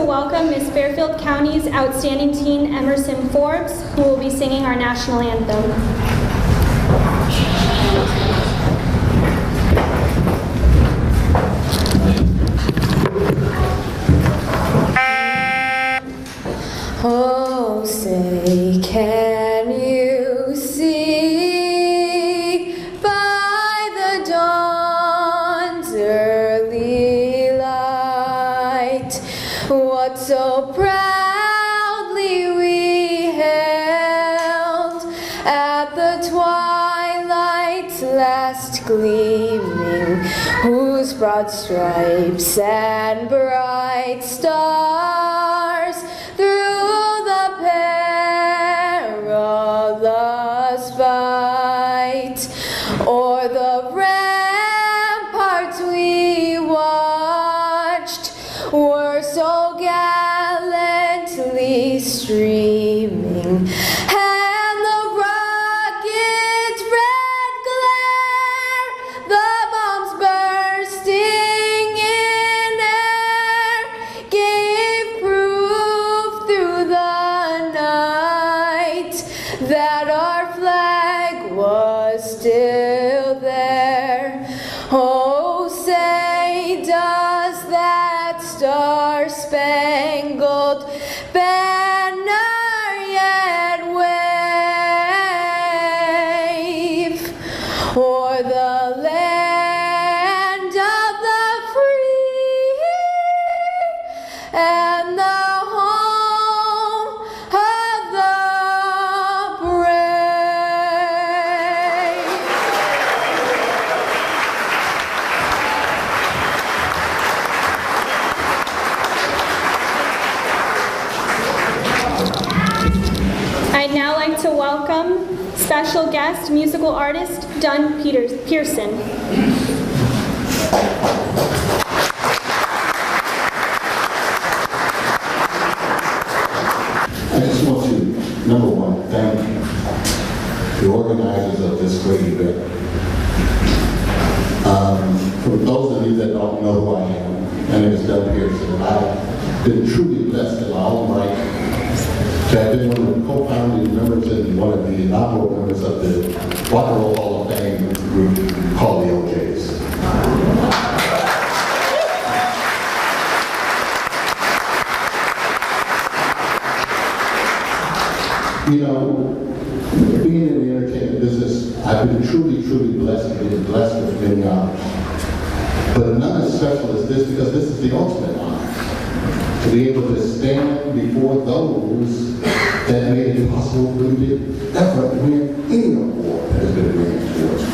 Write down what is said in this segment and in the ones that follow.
to welcome Miss Fairfield County's outstanding teen, Emerson Forbes, who will be singing our national anthem. Oh, say, can you see by the dawn's early light what so proudly we held at the twilight's last gleaming, whose broad stripes and bright stars through the perilous fight o'er the ramparts we watched were so gallantly streaming, and the rocket's red glare, the bombs bursting in air, gave proof through the night that our flag was still there. Oh, say, does that star-spangled banner yet wave o'er the land of the free and the home of the brave? I'd now like to welcome special guest musical artist Dunn Pearson. I just want to, number one, thank the organizers of this great event. For those of you that don't know who I am, my name is Dunn Pearson. I've been truly blessed in my own right to have been one of the co-founding members and one of the inaugural members of the Rock and Roll Hall of Fame group called the OJs. You know, being in the entertainment business, I've been truly blessed and been blessed with many honors. But none as special as this, because this is the ultimate honor. To be able to stand before those that made it possible for me to ever win any award that has been given towards me.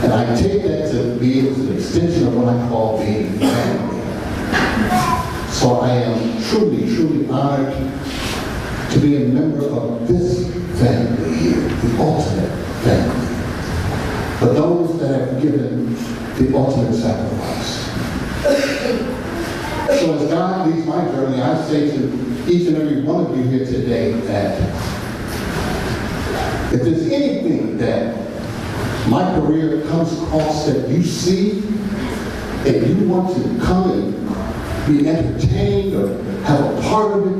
And I take that to be as an extension of what I call being family. So I am truly honored to be a member of this family here, the ultimate family. But those that have given the ultimate sacrifice. So as God leads my journey, I say to each and every one of you here today that if there's anything that my career comes across that you see and you want to come and be entertained or have a part of it,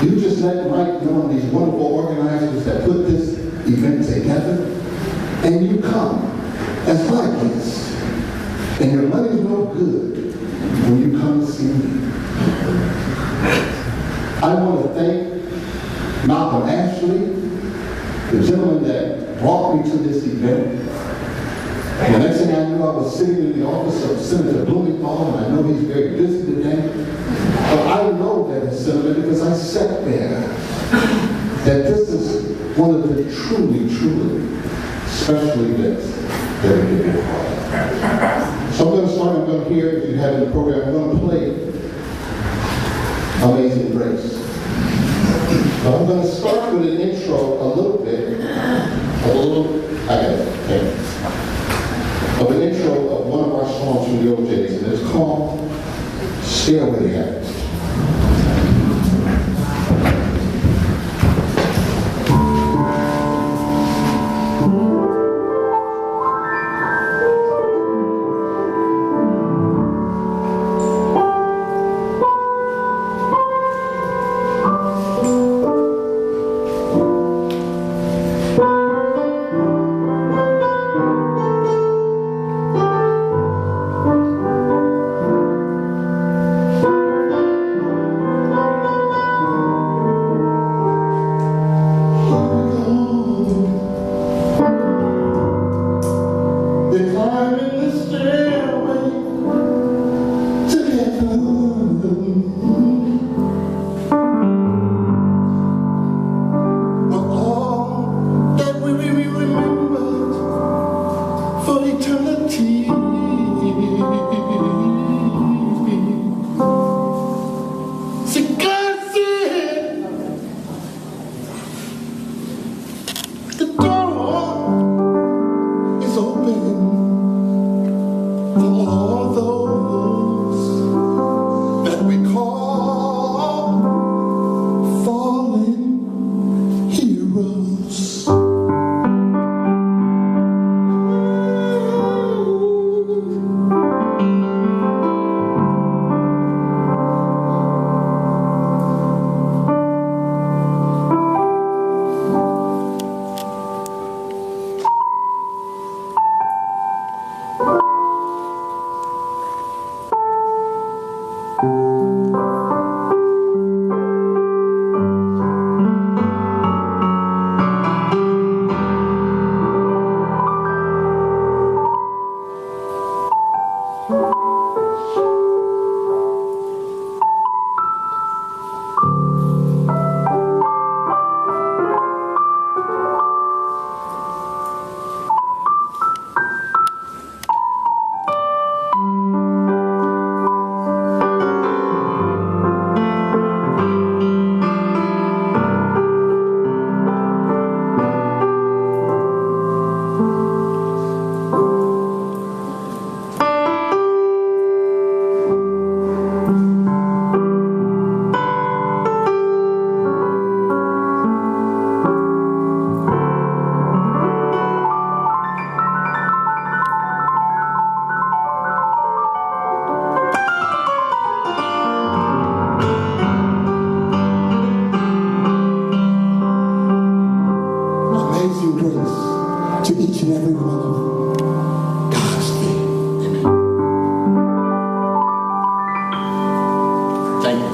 you just let Mike know and these wonderful organizers that put this event together, and you come as my guest. And your money's no good when you come to see me. I want to thank Malcolm Ashley, the gentleman that brought me to this event. And the next thing I knew, I was sitting in the office of Senator Blumenthal, and I know he's very busy today. But I know that as Senator because I sat there, that this is one of the truly special events that we can be a part of. So I'm going to start, I'm going to hear, if you have in the program, I'm going to play Amazing Grace. But I'm going to start with an intro a little bit, of an intro of one of our songs from the OJs, and it's called Stairway to Heaven. To each and every one of you. God's name. Amen. Thank you.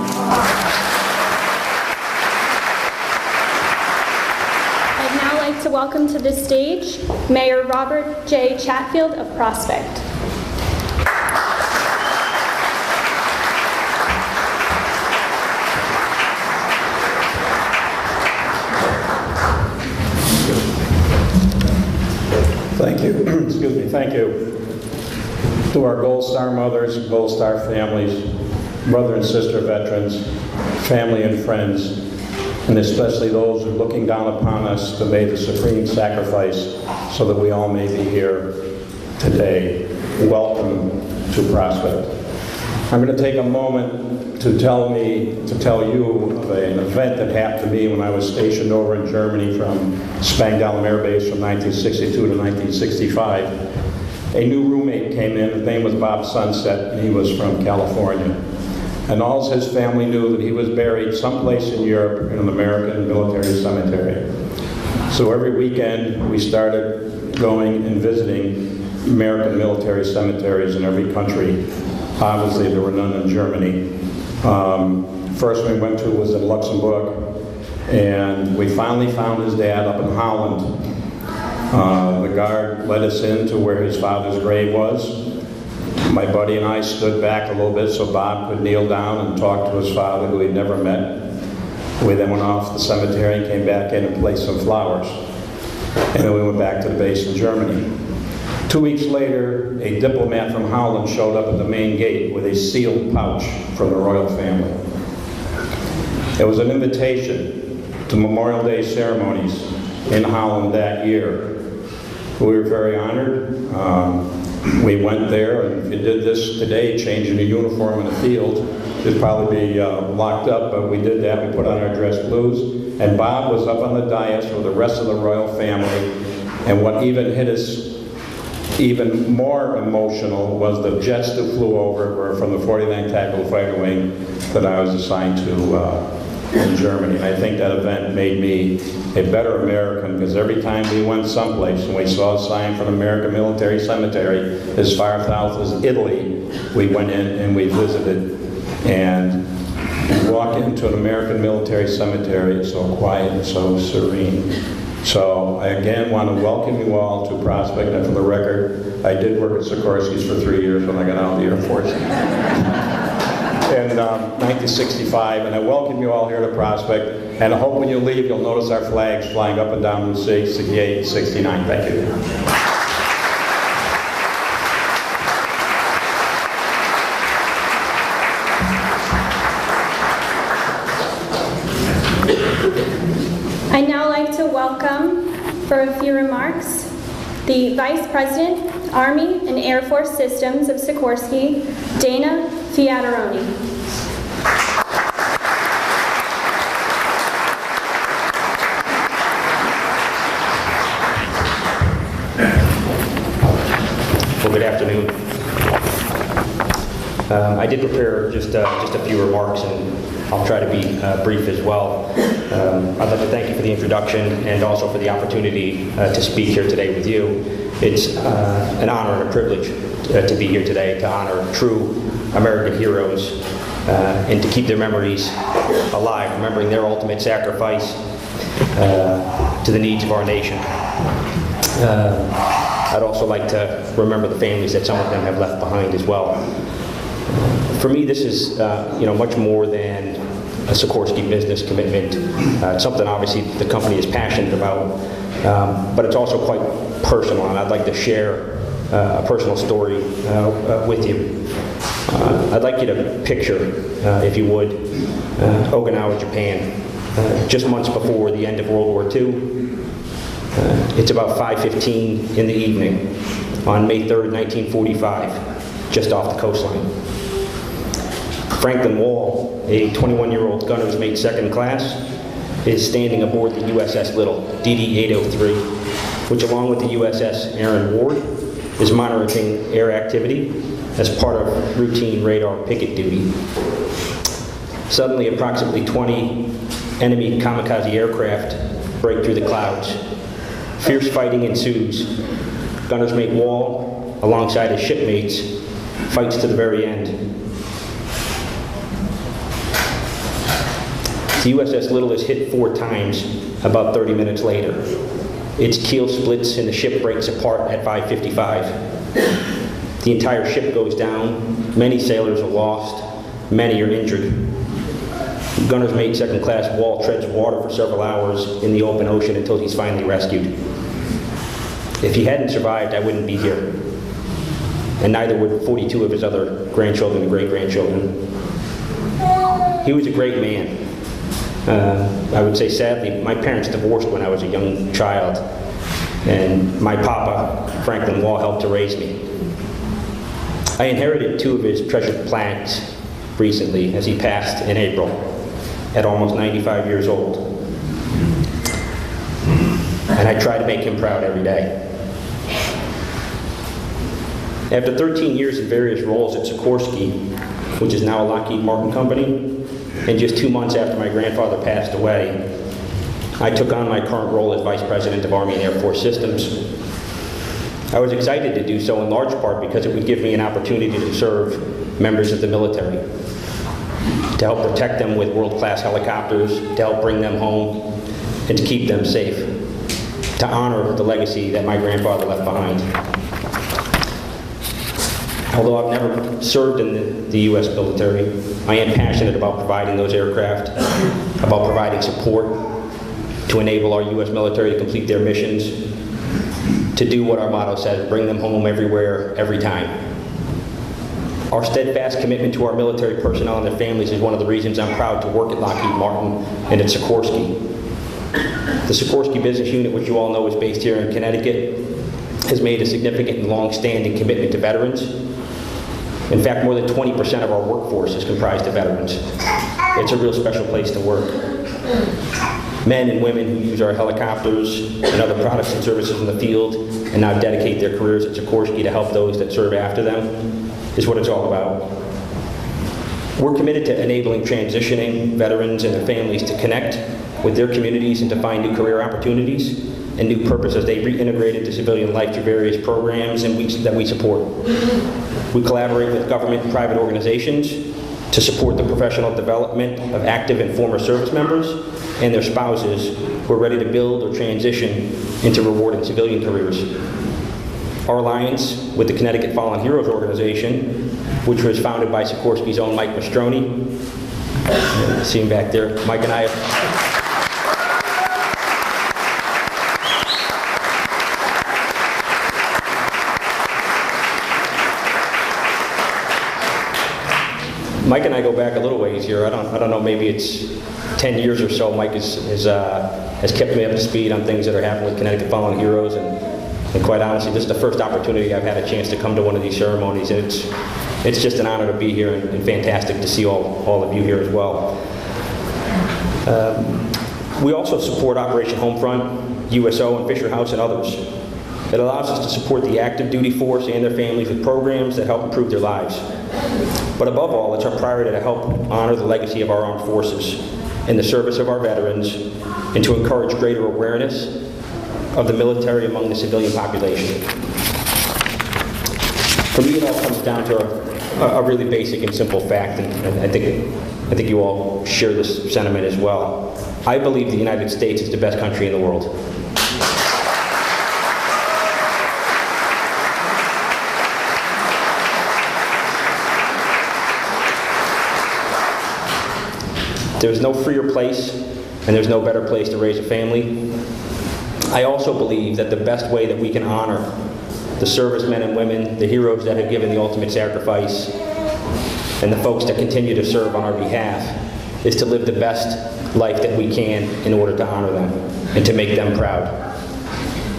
I'd now like to welcome to the stage Mayor Robert J. Chatfield of Prospect. Thank you. Excuse me. Thank you to our Gold Star mothers, Gold Star families, brother and sister veterans, family and friends, and especially those who are looking down upon us to make the supreme sacrifice so that we all may be here today. Welcome to Prospect. I'm going to take a moment to tell you of an event that happened to me when I was stationed over in Germany from Spangdahlem Air Base from 1962 to 1965. A new roommate came in. His name was Bob Sunset, and he was from California. And all his family knew that he was buried someplace in Europe in an American military cemetery. So every weekend we started going and visiting American military cemeteries in every country. Obviously, there were none in Germany. First one we went to was in Luxembourg, and we finally found his dad up in Holland. The guard led us in to where his father's grave was. My buddy and I stood back a little bit so Bob could kneel down and talk to his father, who he'd never met. We then went off the cemetery and came back in and placed some flowers. And then we went back to the base in Germany. 2 weeks later, a diplomat from Holland showed up at the main gate with a sealed pouch from the royal family. It was an invitation to Memorial Day ceremonies in Holland that year. We were very honored. We went there, and if you did this today, changing a uniform in the field, you'd probably be locked up, but we did that. We put on our dress blues, and Bob was up on the dais with the rest of the royal family, and what even hit us even more emotional was the jets that flew over were from the 49th Tactical Fighter Wing that I was assigned to in Germany. And I think that event made me a better American, because every time we went someplace and we saw a sign from an American military cemetery as far south as Italy, we went in and we visited. And you walk into an American military cemetery, it's so quiet and so serene. So I again want to welcome you all to Prospect, and for the record, I did work at Sikorsky's for 3 years when I got out of the Air Force in 1965, and I welcome you all here to Prospect, and I hope when you leave you'll notice our flags flying up and down Route 6, 68, 69. Thank you. I'd now like to welcome, for a few remarks, the Vice President, Army and Air Force Systems of Sikorsky, Dana Fiataroni. Well, good afternoon. I did prepare just a few remarks, and I'll try to be brief as well. I'd like to thank you for the introduction and also for the opportunity to speak here today with you. It's an honor and a privilege to be here today to honor true American heroes and to keep their memories alive, remembering their ultimate sacrifice to the needs of our nation. I'd also like to remember the families that some of them have left behind as well. For me, this is much more than a Sikorsky business commitment. It's something obviously the company is passionate about, but it's also quite personal, and I'd like to share a personal story with you. I'd like you to picture, if you would, Okinawa, Japan, just months before the end of World War II. It's about 5:15 in the evening on May 3rd, 1945, just off the coastline. Franklin Wall, a 21-year-old gunner's mate second class, is standing aboard the USS Little, DD-803, which along with the USS Aaron Ward, is monitoring air activity as part of routine radar picket duty. Suddenly, approximately 20 enemy kamikaze aircraft break through the clouds. Fierce fighting ensues. Gunner's mate Wall, alongside his shipmates, fights to the very end. The USS Little is hit 4 times about 30 minutes later. Its keel splits and the ship breaks apart at 5:55. The entire ship goes down. Many sailors are lost. Many are injured. Gunner's mate second class Wall treads water for several hours in the open ocean until he's finally rescued. If he hadn't survived, I wouldn't be here. And neither would 42 of his other grandchildren and great-grandchildren. He was a great man. I would say, sadly, my parents divorced when I was a young child, and my papa, Franklin Wall, helped to raise me. I inherited 2 of his treasured plaques recently as he passed in April at almost 95 years old. And I try to make him proud every day. After 13 years in various roles at Sikorsky, which is now a Lockheed Martin company, and just 2 months after my grandfather passed away, I took on my current role as Vice President of Army and Air Force Systems. I was excited to do so in large part because it would give me an opportunity to serve members of the military, to help protect them with world-class helicopters, to help bring them home, and to keep them safe, to honor the legacy that my grandfather left behind. Although I've never served in the U.S. military, I am passionate about providing those aircraft, about providing support to enable our U.S. military to complete their missions, to do what our motto says, bring them home everywhere, every time. Our steadfast commitment to our military personnel and their families is one of the reasons I'm proud to work at Lockheed Martin and at Sikorsky. The Sikorsky business unit, which you all know is based here in Connecticut, has made a significant and long-standing commitment to veterans. In fact, more than 20% of our workforce is comprised of veterans. It's a real special place to work. Men and women who use our helicopters and other products and services in the field and now dedicate their careers at Sikorsky to help those that serve after them is what it's all about. We're committed to enabling transitioning veterans and their families to connect with their communities and to find new career opportunities and new purpose as they reintegrate into civilian life through various programs that we support. We collaborate with government and private organizations to support the professional development of active and former service members and their spouses who are ready to build or transition into rewarding civilian careers. Our alliance with the Connecticut Fallen Heroes organization, which was founded by Sikorsky's own Mike Mastroni. See him back there. Mike and I go back a little ways here. I don't know, maybe it's 10 years or so. Mike has kept me up to speed on things that are happening with Connecticut Fallen Heroes, and quite honestly, this is the first opportunity I've had a chance to come to one of these ceremonies, and it's just an honor to be here and fantastic to see all of you here as well. We also support Operation Homefront, USO, and Fisher House, and others. It allows us to support the active duty force and their families with programs that help improve their lives. But above all, it's our priority to help honor the legacy of our armed forces in the service of our veterans and to encourage greater awareness of the military among the civilian population. For me, it all comes down to a really basic and simple fact, and I think you all share this sentiment as well. I believe the United States is the best country in the world. There's no freer place, and there's no better place to raise a family. I also believe that the best way that we can honor the servicemen and women, the heroes that have given the ultimate sacrifice, and the folks that continue to serve on our behalf, is to live the best life that we can in order to honor them and to make them proud.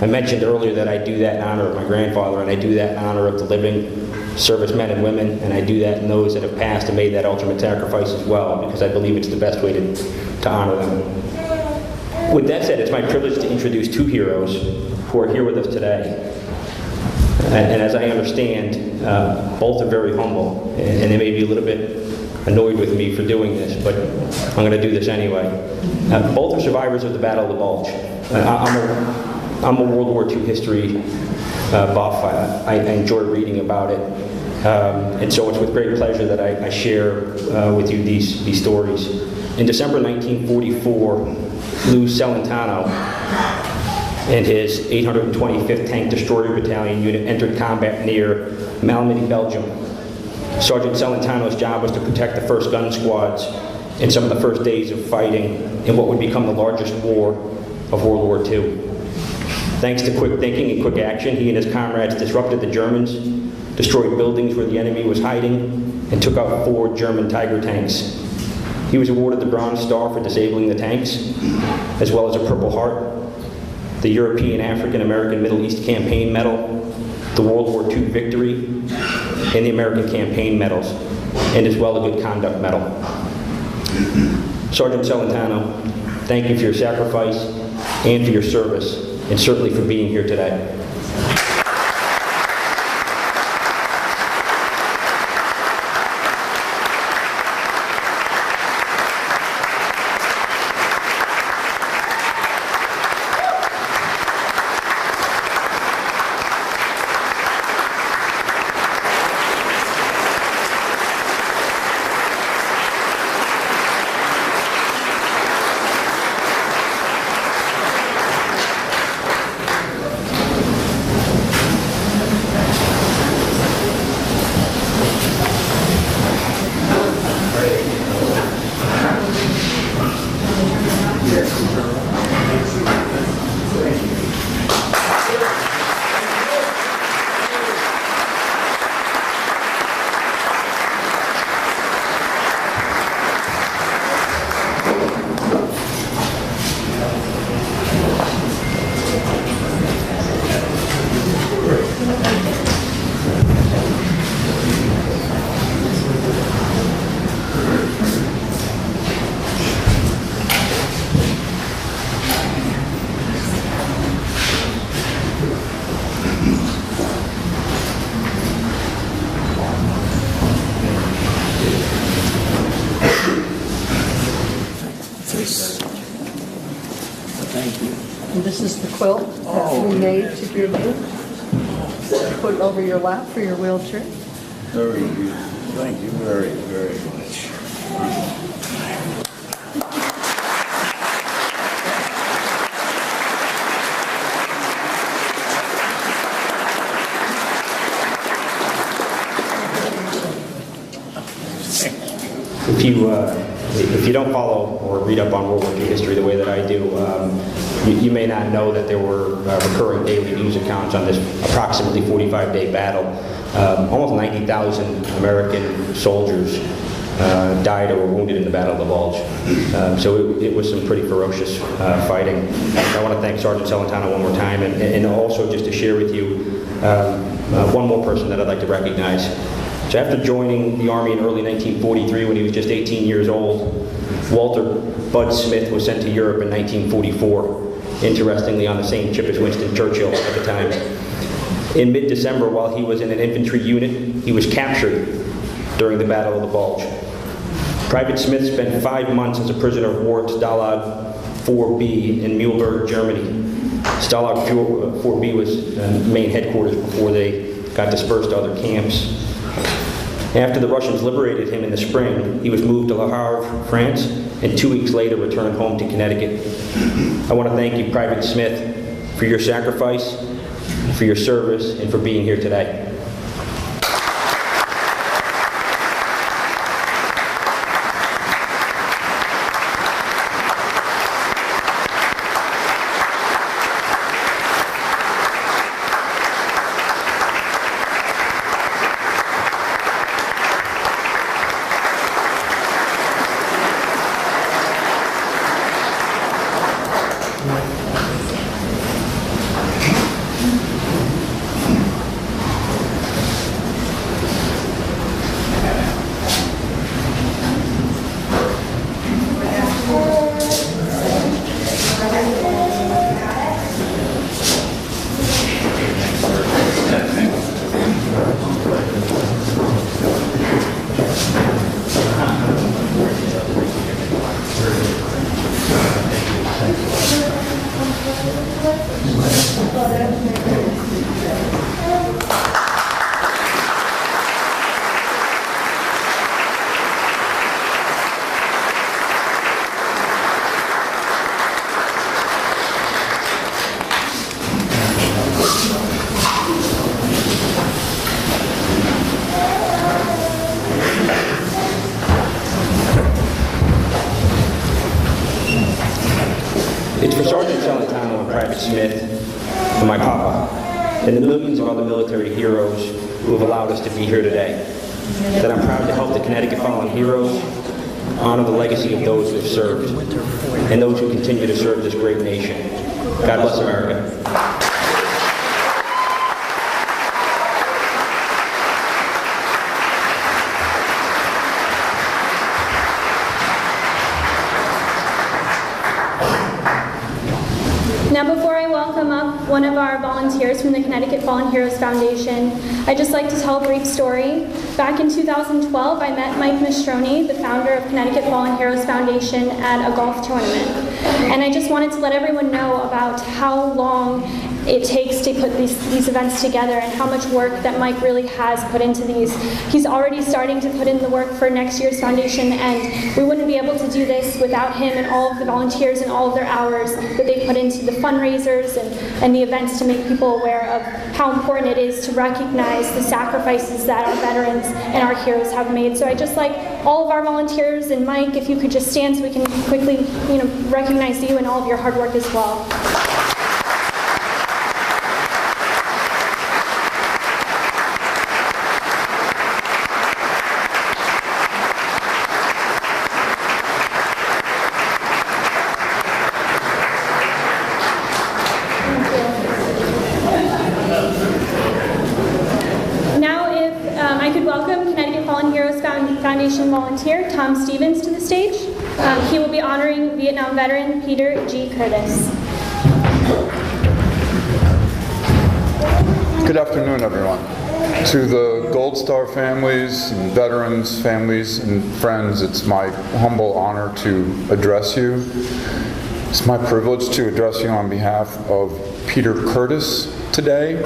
I mentioned earlier that I do that in honor of my grandfather, and I do that in honor of the living servicemen and women, and I do that in those that have passed and made that ultimate sacrifice as well, because I believe it's the best way to honor them. With that said, it's my privilege to introduce two heroes who are here with us today. And as I understand, both are very humble, and they may be a little bit annoyed with me for doing this, but I'm going to do this anyway. Both are survivors of the Battle of the Bulge. I'm a World War II history buff. I enjoy reading about it. And so it's with great pleasure that I share with you these stories. In December 1944, Lou Celentano and his 825th Tank Destroyer Battalion unit entered combat near Malmedy, Belgium. Sergeant Celentano's job was to protect the 1st Gun Squads in some of the first days of fighting in what would become the largest war of World War II. Thanks to quick thinking and quick action, he and his comrades disrupted the Germans, destroyed buildings where the enemy was hiding, and took out 4 German Tiger tanks. He was awarded the Bronze Star for disabling the tanks, as well as a Purple Heart, the European, African, American, Middle East Campaign Medal, the World War II Victory, and the American Campaign Medals, and as well a Good Conduct Medal. Sergeant Celentano, thank you for your sacrifice and for your service, and certainly for being here today. And this is the quilt that we made to give you. Put it over your lap for your wheelchair. Very good. Thank you very, very much. If you don't follow or read up on World War II history the way that I do, you may not know that there were recurring daily news accounts on this approximately 45-day battle. Almost 90,000 American soldiers died or were wounded in the Battle of the Bulge. So it was some pretty ferocious fighting. I want to thank Sergeant Celentano one more time, and also just to share with you one more person that I'd like to recognize. So after joining the Army in early 1943, when he was just 18 years old, Walter Bud Smith was sent to Europe in 1944. interestingly on the same ship as Winston Churchill at the time. In mid-December, while he was in an infantry unit, he was captured during the Battle of the Bulge. Private Smith spent 5 months as a prisoner of war at Stalag 4B in Mühlberg, Germany. Stalag 4B was main headquarters before they got dispersed to other camps. After the Russians liberated him in the spring, he was moved to Le Havre, France, and 2 weeks later returned home to Connecticut. I want to thank you, Private Smith, for your sacrifice, for your service, and for being here today. It's for Sergeant Celentano and Private Smith and my papa and the millions of other military heroes who have allowed us to be here today that I'm proud to help the Connecticut Fallen Heroes honor the legacy of those who have served and those who continue to serve this great nation. God bless America. Now, before I welcome up one of our volunteers from the Connecticut Fallen Heroes Foundation, I'd just like to tell a brief story. Back in 2012, I met Mike Mastroni, the founder of Connecticut Fallen Heroes Foundation, at a golf tournament. And I just wanted to let everyone know about how long it takes to put these events together and how much work that Mike really has put into these. He's already starting to put in the work for next year's foundation, and we wouldn't be able to do this without him and all of the volunteers and all of their hours that they put into the fundraisers and the events to make people aware of how important it is to recognize the sacrifices that our veterans and our heroes have made. So I'd just like all of our volunteers and Mike, if you could just stand so we can quickly, recognize you and all of your hard work as well. Foundation volunteer Tom Stevens to the stage. He will be honoring Vietnam veteran Peter G. Curtis. Good afternoon, everyone. To the Gold Star families, and veterans, families, and friends, it's my humble honor to address you. It's my privilege to address you on behalf of Peter Curtis today.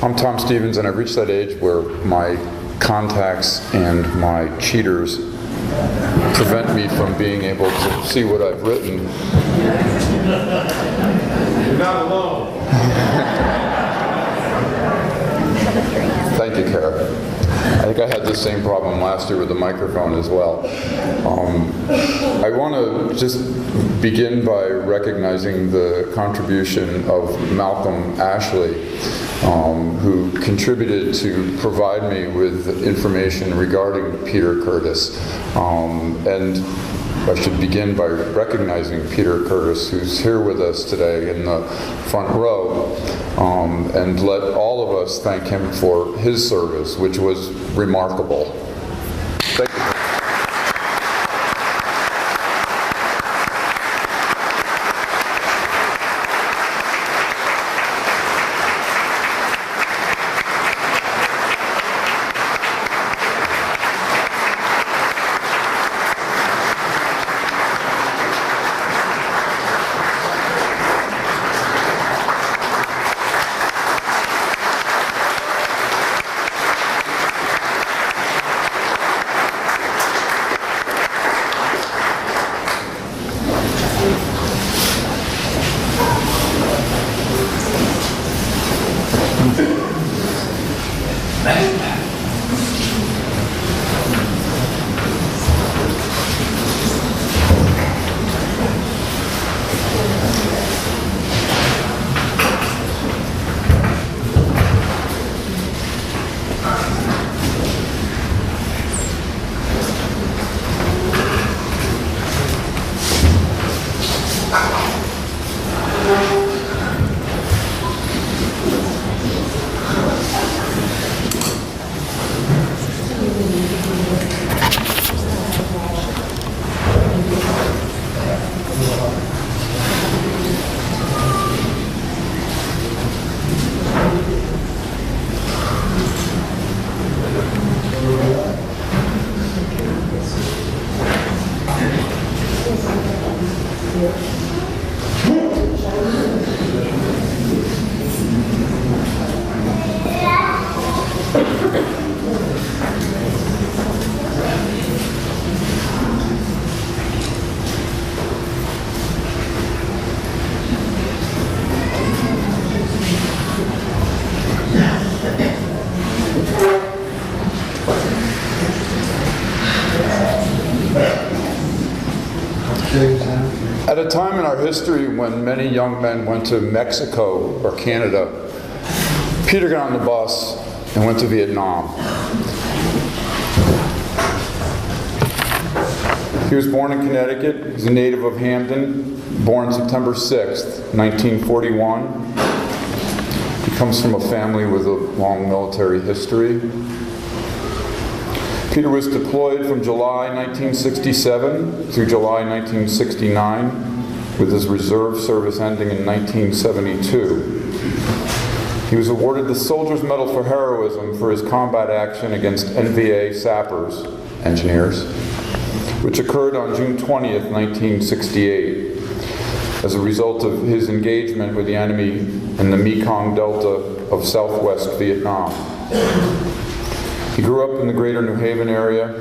I'm Tom Stevens, and I've reached that age where my contacts and my cheaters prevent me from being able to see what I've written. You're not alone. Thank you, Kara. I think I had the same problem last year with the microphone as well. I want to just begin by recognizing the contribution of Malcolm Ashley, who contributed to provide me with information regarding Peter Curtis. And I should begin by recognizing Peter Curtis, who's here with us today in the front row, and let all of us thank him for his service, which was remarkable. Thank you. time in our history when many young men went to Mexico or Canada, Peter got on the bus and went to Vietnam. He was born in Connecticut. He's a native of Hamden, born September 6th, 1941. He comes from a family with a long military history. Peter was deployed from July 1967 through July 1969, with his reserve service ending in 1972. He was awarded the Soldier's Medal for Heroism for his combat action against NVA sappers, engineers, which occurred on June 20th, 1968, as a result of his engagement with the enemy in the Mekong Delta of southwest Vietnam. He grew up in the greater New Haven area.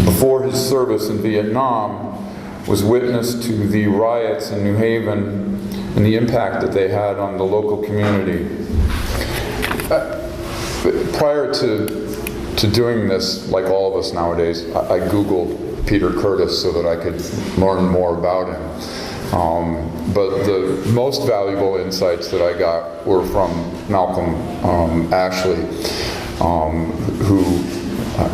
Before his service in Vietnam, was witness to the riots in New Haven and the impact that they had on the local community. Prior to doing this, like all of us nowadays, I Googled Peter Curtis so that I could learn more about him. But the most valuable insights that I got were from Malcolm Ashley, who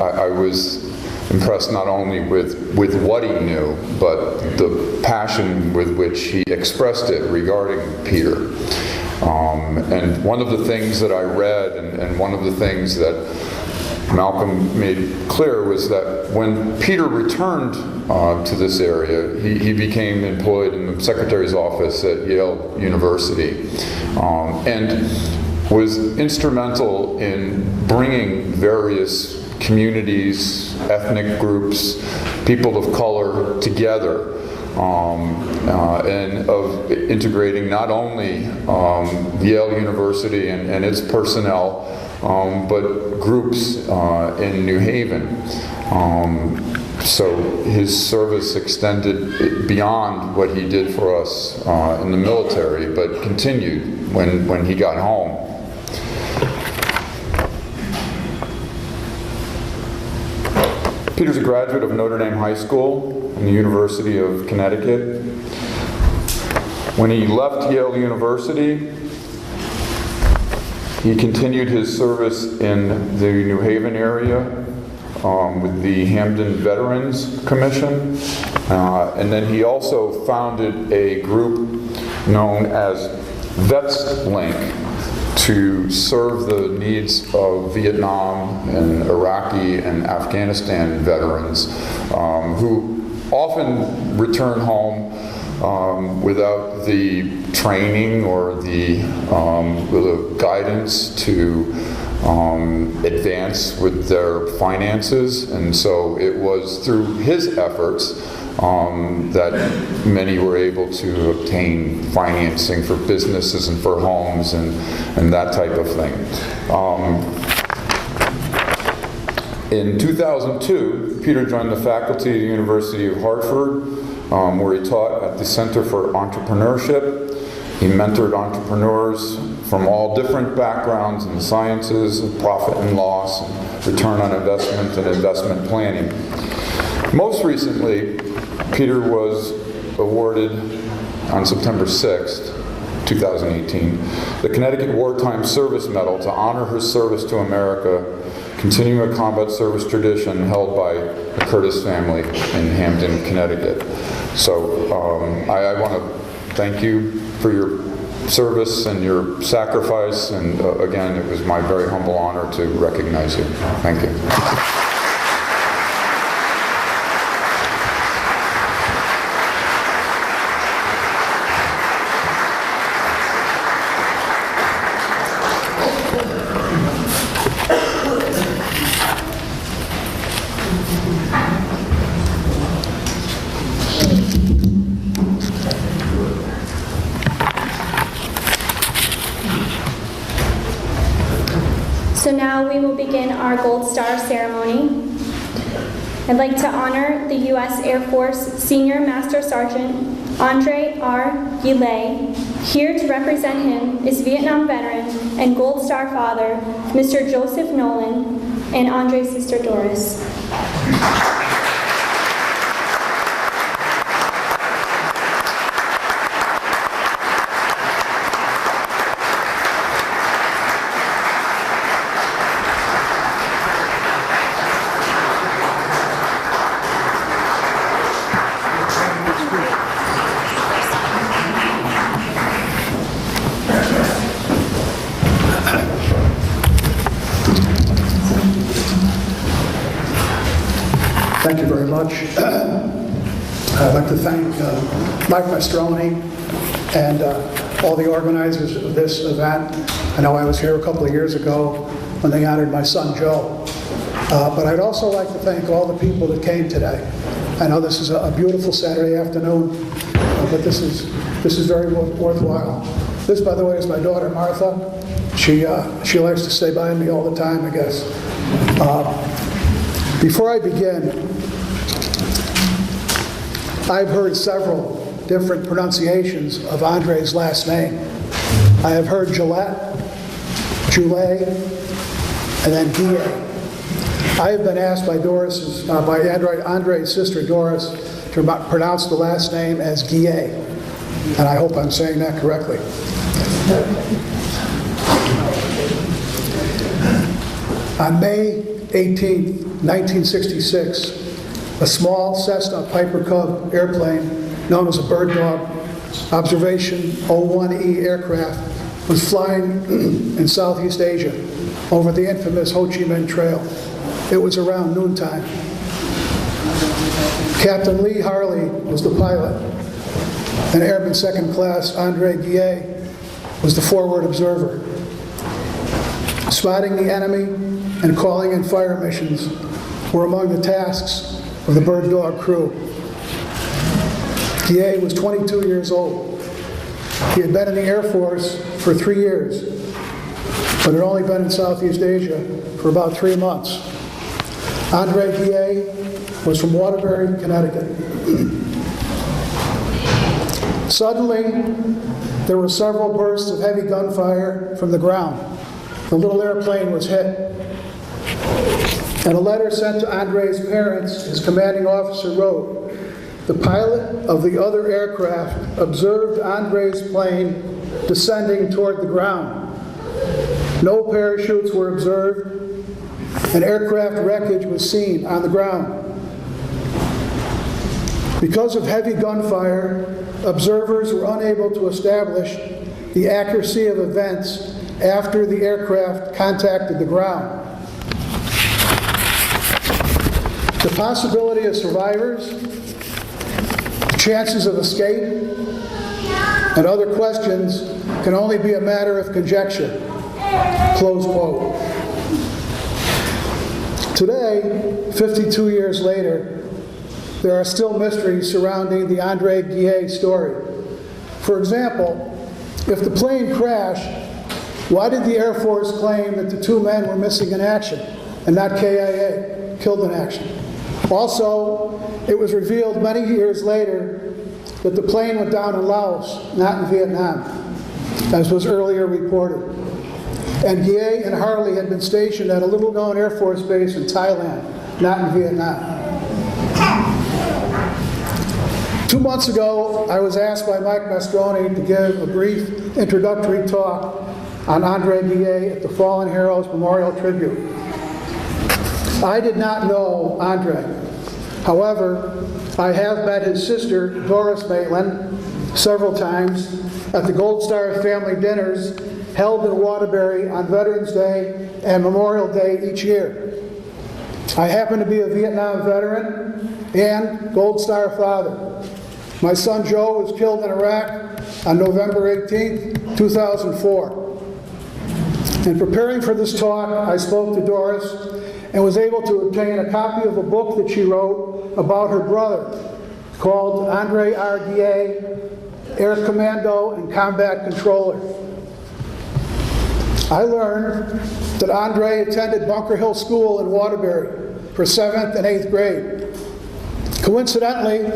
I was impressed not only with what he knew, but the passion with which he expressed it regarding Peter. And one of the things that I read, and one of the things that Malcolm made clear, was that when Peter returned to this area, he became employed in the secretary's office at Yale University, and was instrumental in bringing various communities, ethnic groups, people of color together, and of integrating not only Yale University and its personnel, but groups in New Haven. So his service extended beyond what he did for us in the military, but continued when he got home. Peter's a graduate of Notre Dame High School and the University of Connecticut. When he left Yale University, he continued his service in the New Haven area with the Hamden Veterans Commission. And then he also founded a group known as Vets Link to serve the needs of Vietnam and Iraqi and Afghanistan veterans who often return home without the training or the guidance to advance with their finances. And so it was through his efforts that many were able to obtain financing for businesses and for homes and that type of thing. In 2002, Peter joined the faculty at the University of Hartford, where he taught at the Center for Entrepreneurship. He mentored entrepreneurs from all different backgrounds in the sciences of profit and loss, and return on investment and investment planning. Most recently, Peter was awarded on September 6th, 2018, the Connecticut Wartime Service Medal to honor his service to America, continuing a combat service tradition held by the Curtis family in Hamden, Connecticut. So I want to thank you for your service and your sacrifice, and again, it was my very humble honor to recognize you. Thank you. So now we will begin our Gold Star ceremony. I'd like to honor the U.S. Air Force Senior Master Sergeant Andre R. Gillet. Here to represent him is Vietnam veteran and Gold Star father, Mr. Joseph Nolan, and Andre's sister Doris. much. I'd like to thank Mike Mastroni and all the organizers of this event. I know I was here a couple of years ago when they honored my son Joe. But I'd also like to thank all the people that came today. I know this is a beautiful Saturday afternoon, but this is very worthwhile. This, by the way, is my daughter Martha. She likes to stay by me all the time, I guess. Before I begin, I've heard several different pronunciations of Andre's last name. I have heard Gillette, Goulet, and then Guillet. I have been asked by Andre's sister Doris to pronounce the last name as Guillet, and I hope I'm saying that correctly. On May 18, 1966, a small Cessna Piper Cub airplane known as a Bird Dog Observation 01E aircraft was flying in Southeast Asia over the infamous Ho Chi Minh Trail. It was around noontime. Captain Lee Harley was the pilot, and Airman Second Class Andre Guillet was the forward observer. Spotting the enemy and calling in fire missions were among the tasks of the Bird Dog crew. Guillet was 22 years old. He had been in the Air Force for 3 years, but had only been in Southeast Asia for about 3 months. Andre Guillet was from Waterbury, Connecticut. Suddenly, there were several bursts of heavy gunfire from the ground. The little airplane was hit. In a letter sent to Andre's parents, his commanding officer wrote, "The pilot of the other aircraft observed Andre's plane descending toward the ground. No parachutes were observed, and aircraft wreckage was seen on the ground. Because of heavy gunfire, observers were unable to establish the accuracy of events after the aircraft contacted the ground. The possibility of survivors, chances of escape, and other questions can only be a matter of conjecture." Close quote. Today, 52 years later, there are still mysteries surrounding the Andre Guillet story. For example, if the plane crashed, why did the Air Force claim that the 2 men were missing in action and not KIA, killed in action? Also, it was revealed many years later that the plane went down in Laos, not in Vietnam, as was earlier reported. And Guillet and Harley had been stationed at a little-known Air Force base in Thailand, not in Vietnam. 2 months ago, I was asked by Mike Mastroni to give a brief introductory talk on Andre Guillet at the Fallen Heroes Memorial Tribute. I did not know Andre. However, I have met his sister, Doris Maitland, several times at the Gold Star family dinners held in Waterbury on Veterans Day and Memorial Day each year. I happen to be a Vietnam veteran and Gold Star father. My son Joe was killed in Iraq on November 18, 2004. In preparing for this talk, I spoke to Doris and was able to obtain a copy of a book that she wrote about her brother called Andre R. Guillet, Air Commando and Combat Controller. I learned that Andre attended Bunker Hill School in Waterbury for 7th and 8th grade. Coincidentally,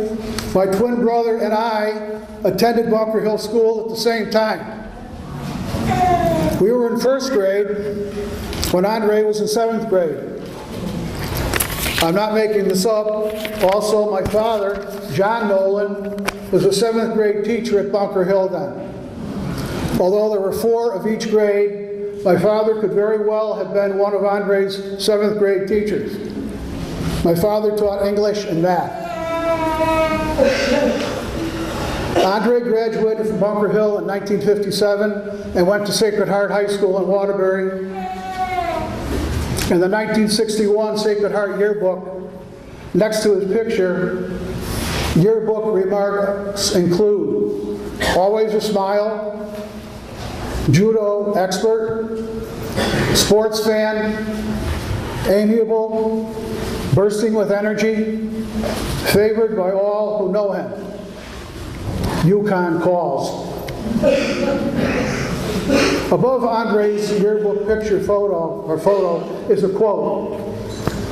my twin brother and I attended Bunker Hill School at the same time. We were in 1st grade when Andre was in 7th grade. I'm not making this up. Also, my father, John Nolan, was a 7th grade teacher at Bunker Hill then. Although there were 4 of each grade, my father could very well have been one of Andre's 7th grade teachers. My father taught English and math. Andre graduated from Bunker Hill in 1957 and went to Sacred Heart High School in Waterbury. In the 1961 Sacred Heart yearbook, Next to his picture, yearbook remarks include always a smile, judo expert, sports fan, amiable, bursting with energy, favored by all who know him. Yukon calls. Above Andre's yearbook picture photo is a quote,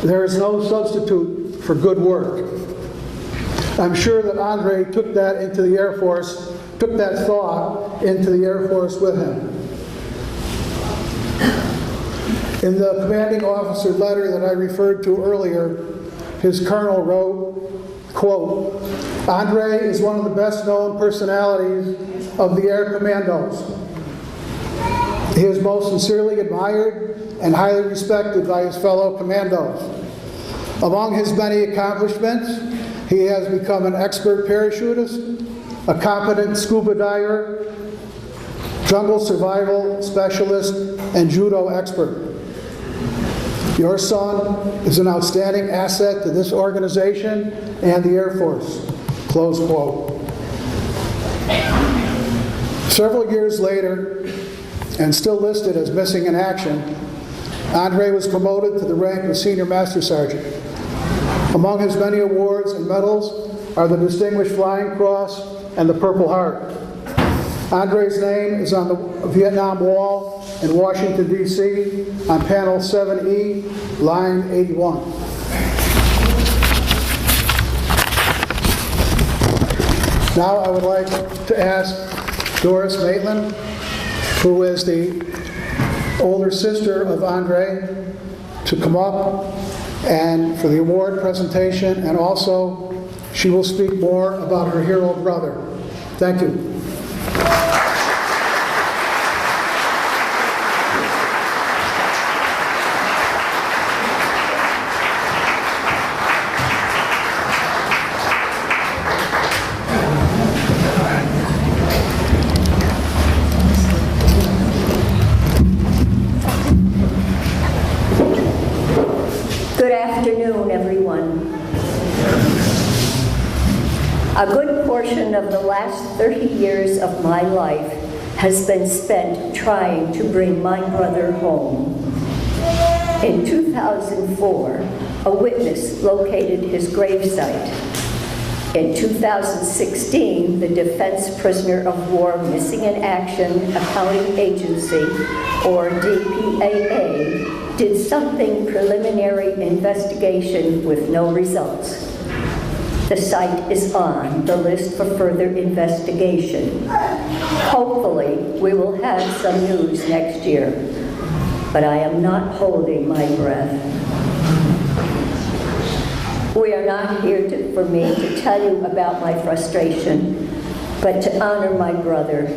"There is no substitute for good work." I'm sure that Andre took that into the Air Force, took that thought into the Air Force with him. In the commanding officer letter that I referred to earlier, his colonel wrote, quote, "Andre is one of the best known personalities of the Air Commandos. He is most sincerely admired and highly respected by his fellow commandos. Among his many accomplishments, he has become an expert parachutist, a competent scuba diver, jungle survival specialist, and judo expert. Your son is an outstanding asset to this organization and the Air Force." Close quote. Several years later, and still listed as missing in action, Andre was promoted to the rank of Senior Master Sergeant. Among his many awards and medals are the Distinguished Flying Cross and the Purple Heart. Andre's name is on the Vietnam Wall in Washington, D.C. on panel 7E, line 81. Now I would like to ask Doris Maitland, who is the older sister of Andre, to come up and for the award presentation, and also she will speak more about her hero brother. Thank you. Good afternoon, everyone. A good portion of the last 30 years of my life has been spent trying to bring my brother home. In 2004, a witness located his gravesite. In 2016, the Defense Prisoner of War Missing in Action Accounting Agency, or DPAA, did something preliminary investigation with no results. The site is on the list for further investigation. Hopefully, we will have some news next year, but I am not holding my breath. We are not here for me to tell you about my frustration, but to honor my brother.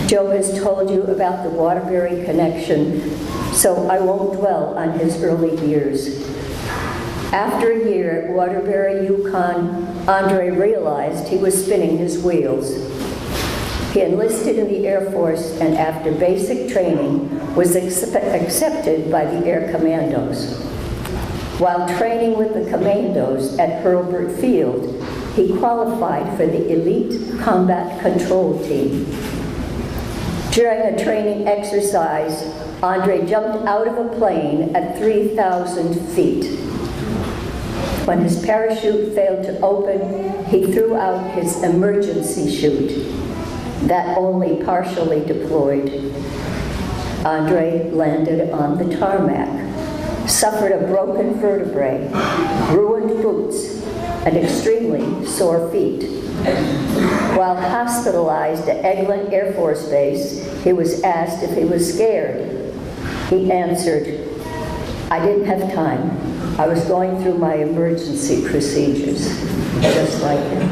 Joe has told you about the Waterbury connection, so I won't dwell on his early years. After a year at Waterbury, Yukon, Andre realized he was spinning his wheels. He enlisted in the Air Force and after basic training was accepted by the Air Commandos. While training with the Commandos at Hurlburt Field, he qualified for the Elite Combat Control Team. During a training exercise, Andre jumped out of a plane at 3,000 feet. When his parachute failed to open, he threw out his emergency chute. That only partially deployed. Andre landed on the tarmac, suffered a broken vertebrae, ruined boots, and extremely sore feet. While hospitalized at Eglin Air Force Base, he was asked if he was scared. He answered, "I didn't have time. I was going through my emergency procedures," just like him.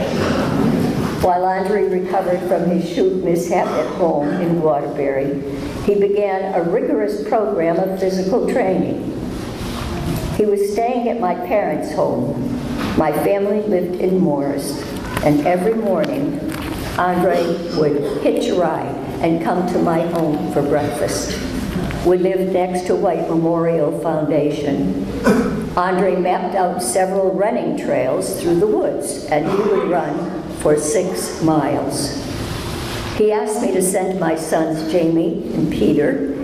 While Andre recovered from his chute mishap at home in Waterbury, he began a rigorous program of physical training. He was staying at my parents' home. My family lived in Morris, and every morning, Andre would hitch a ride and come to my home for breakfast. We lived next to White Memorial Foundation. Andre mapped out several running trails through the woods, and he would run for 6 miles. He asked me to send my sons Jamie and Peter,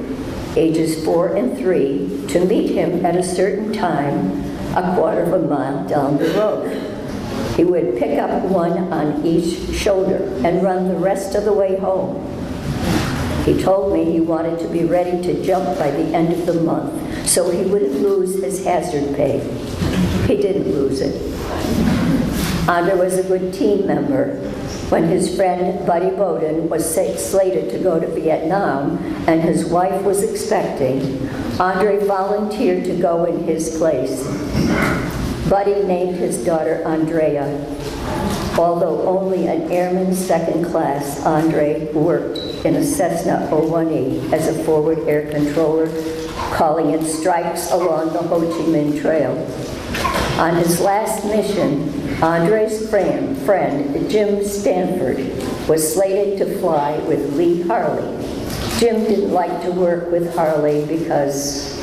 ages 4 and 3, to meet him at a certain time, a quarter of a mile down the road. He would pick up one on each shoulder and run the rest of the way home. He told me he wanted to be ready to jump by the end of the month, so he wouldn't lose his hazard pay. He didn't lose it. Andre was a good team member. When his friend Buddy Bowden was slated to go to Vietnam and his wife was expecting, Andre volunteered to go in his place. Buddy named his daughter Andrea. Although only an airman second class, Andre worked in a Cessna 01E as a forward air controller, calling in strikes along the Ho Chi Minh Trail. On his last mission, Andre's friend Jim Stanford was slated to fly with Lee Harley. Jim didn't like to work with Harley because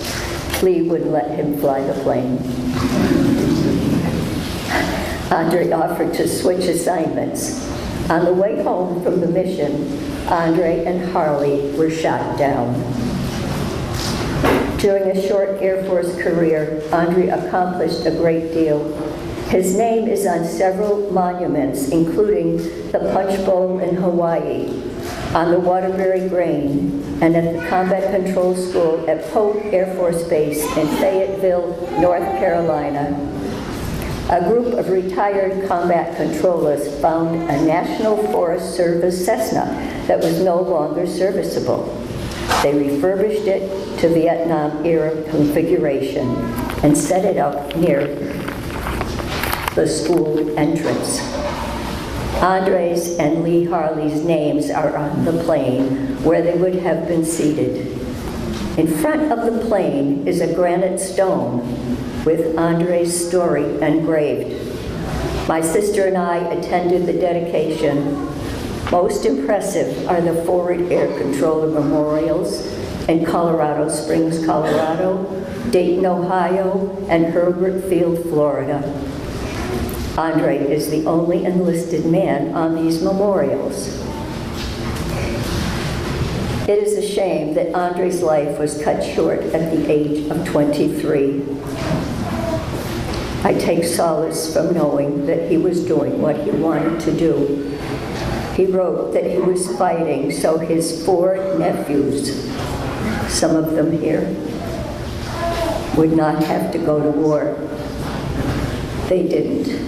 Lee wouldn't let him fly the plane. Andre offered to switch assignments. On the way home from the mission, Andre and Harley were shot down. During a short Air Force career, Andre accomplished a great deal. His name is on several monuments, including the Punch Bowl in Hawaii, on the Waterbury Grain, and at the Combat Control School at Pope Air Force Base in Fayetteville, North Carolina. A group of retired combat controllers found a National Forest Service Cessna that was no longer serviceable. They refurbished it to Vietnam-era configuration and set it up near the school entrance. Andre's and Lee Harley's names are on the plane where they would have been seated. In front of the plane is a granite stone with Andre's story engraved. My sister and I attended the dedication. Most impressive are the forward air controller memorials in Colorado Springs, Colorado, Dayton, Ohio, and Herbert Field, Florida. Andre is the only enlisted man on these memorials. It is a shame that Andre's life was cut short at the age of 23. I take solace from knowing that he was doing what he wanted to do. He wrote that he was fighting so his 4 nephews, some of them here, would not have to go to war. They didn't.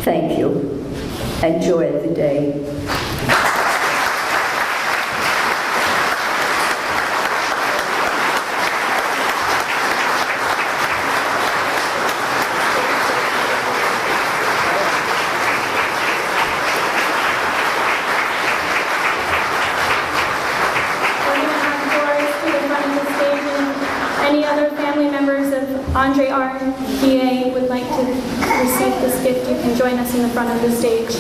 Thank you. Enjoy the day. Andre RPA would like to receive this gift, you can join us in the front of the stage.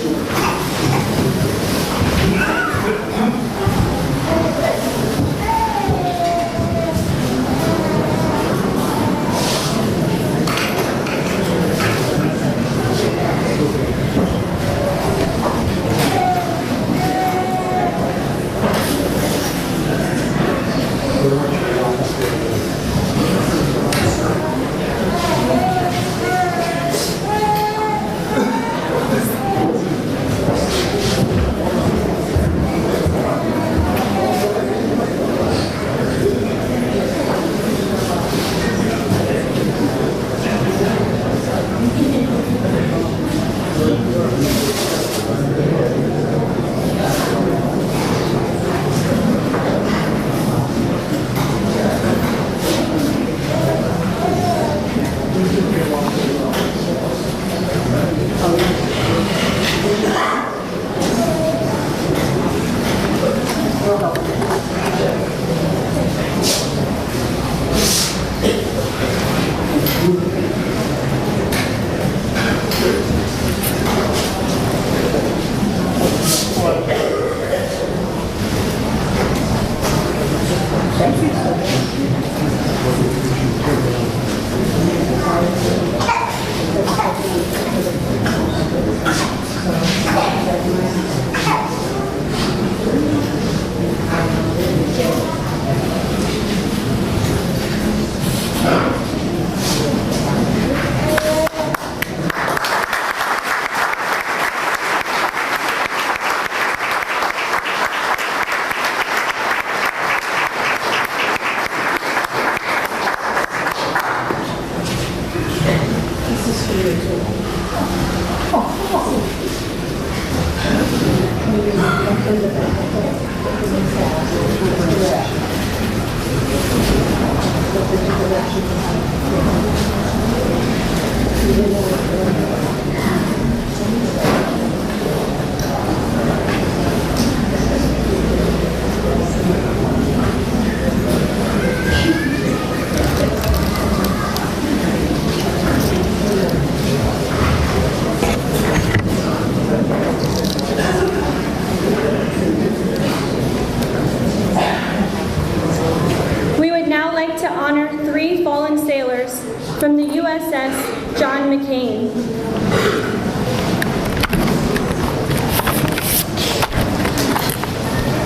from the USS John McCain.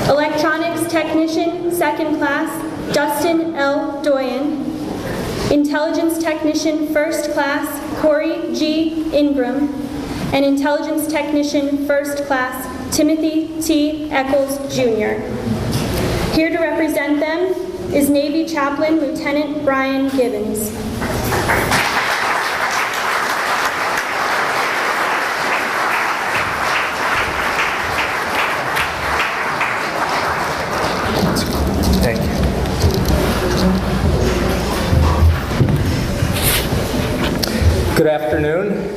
Electronics Technician, 2nd Class, Dustin L. Doyen. Intelligence Technician, 1st Class, Corey G. Ingram. And Intelligence Technician, 1st Class, Timothy T. Eccles, Jr. Here to represent them is Navy Chaplain Lieutenant Brian Gibbons. Thank you. Good afternoon.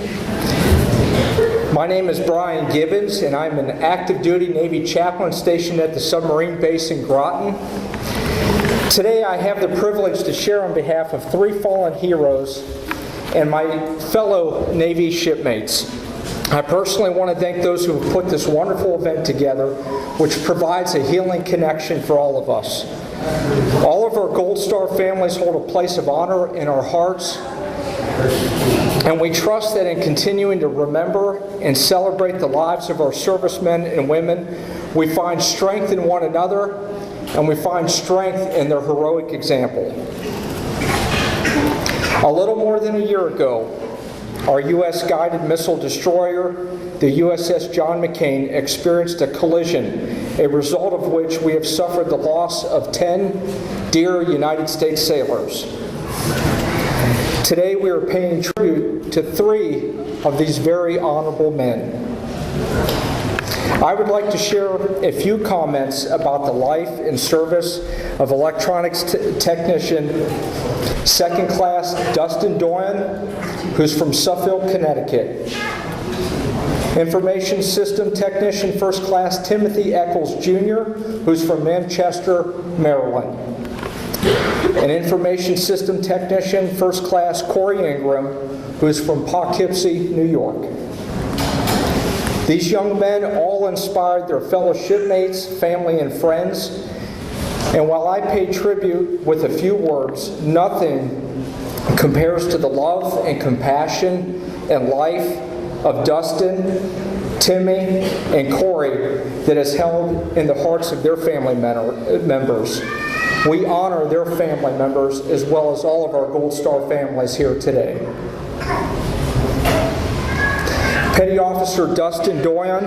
My name is Brian Gibbons, and I'm an active duty Navy chaplain stationed at the submarine base in Groton. Today I have the privilege to share on behalf of 3 fallen heroes and my fellow Navy shipmates. I personally want to thank those who have put this wonderful event together, which provides a healing connection for all of us. All of our Gold Star families hold a place of honor in our hearts, and we trust that in continuing to remember and celebrate the lives of our servicemen and women, we find strength in one another and we find strength in their heroic example. A little more than a year ago, our U.S. guided missile destroyer, the USS John McCain, experienced a collision, a result of which we have suffered the loss of 10 dear United States sailors. Today we are paying tribute to 3 of these very honorable men. I would like to share a few comments about the life and service of electronics technician 2nd Class Dustin Doyen, who's from Suffield, Connecticut. Information System Technician 1st Class Timothy Eccles Jr., who's from Manchester, Maryland. And Information System Technician 1st Class Corey Ingram, who's from Poughkeepsie, New York. These young men all inspired their fellow shipmates, family, and friends. And while I pay tribute with a few words, nothing compares to the love and compassion and life of Dustin, Timmy, and Corey that is held in the hearts of their family members. We honor their family members as well as all of our Gold Star families here today. Petty Officer Dustin Doyen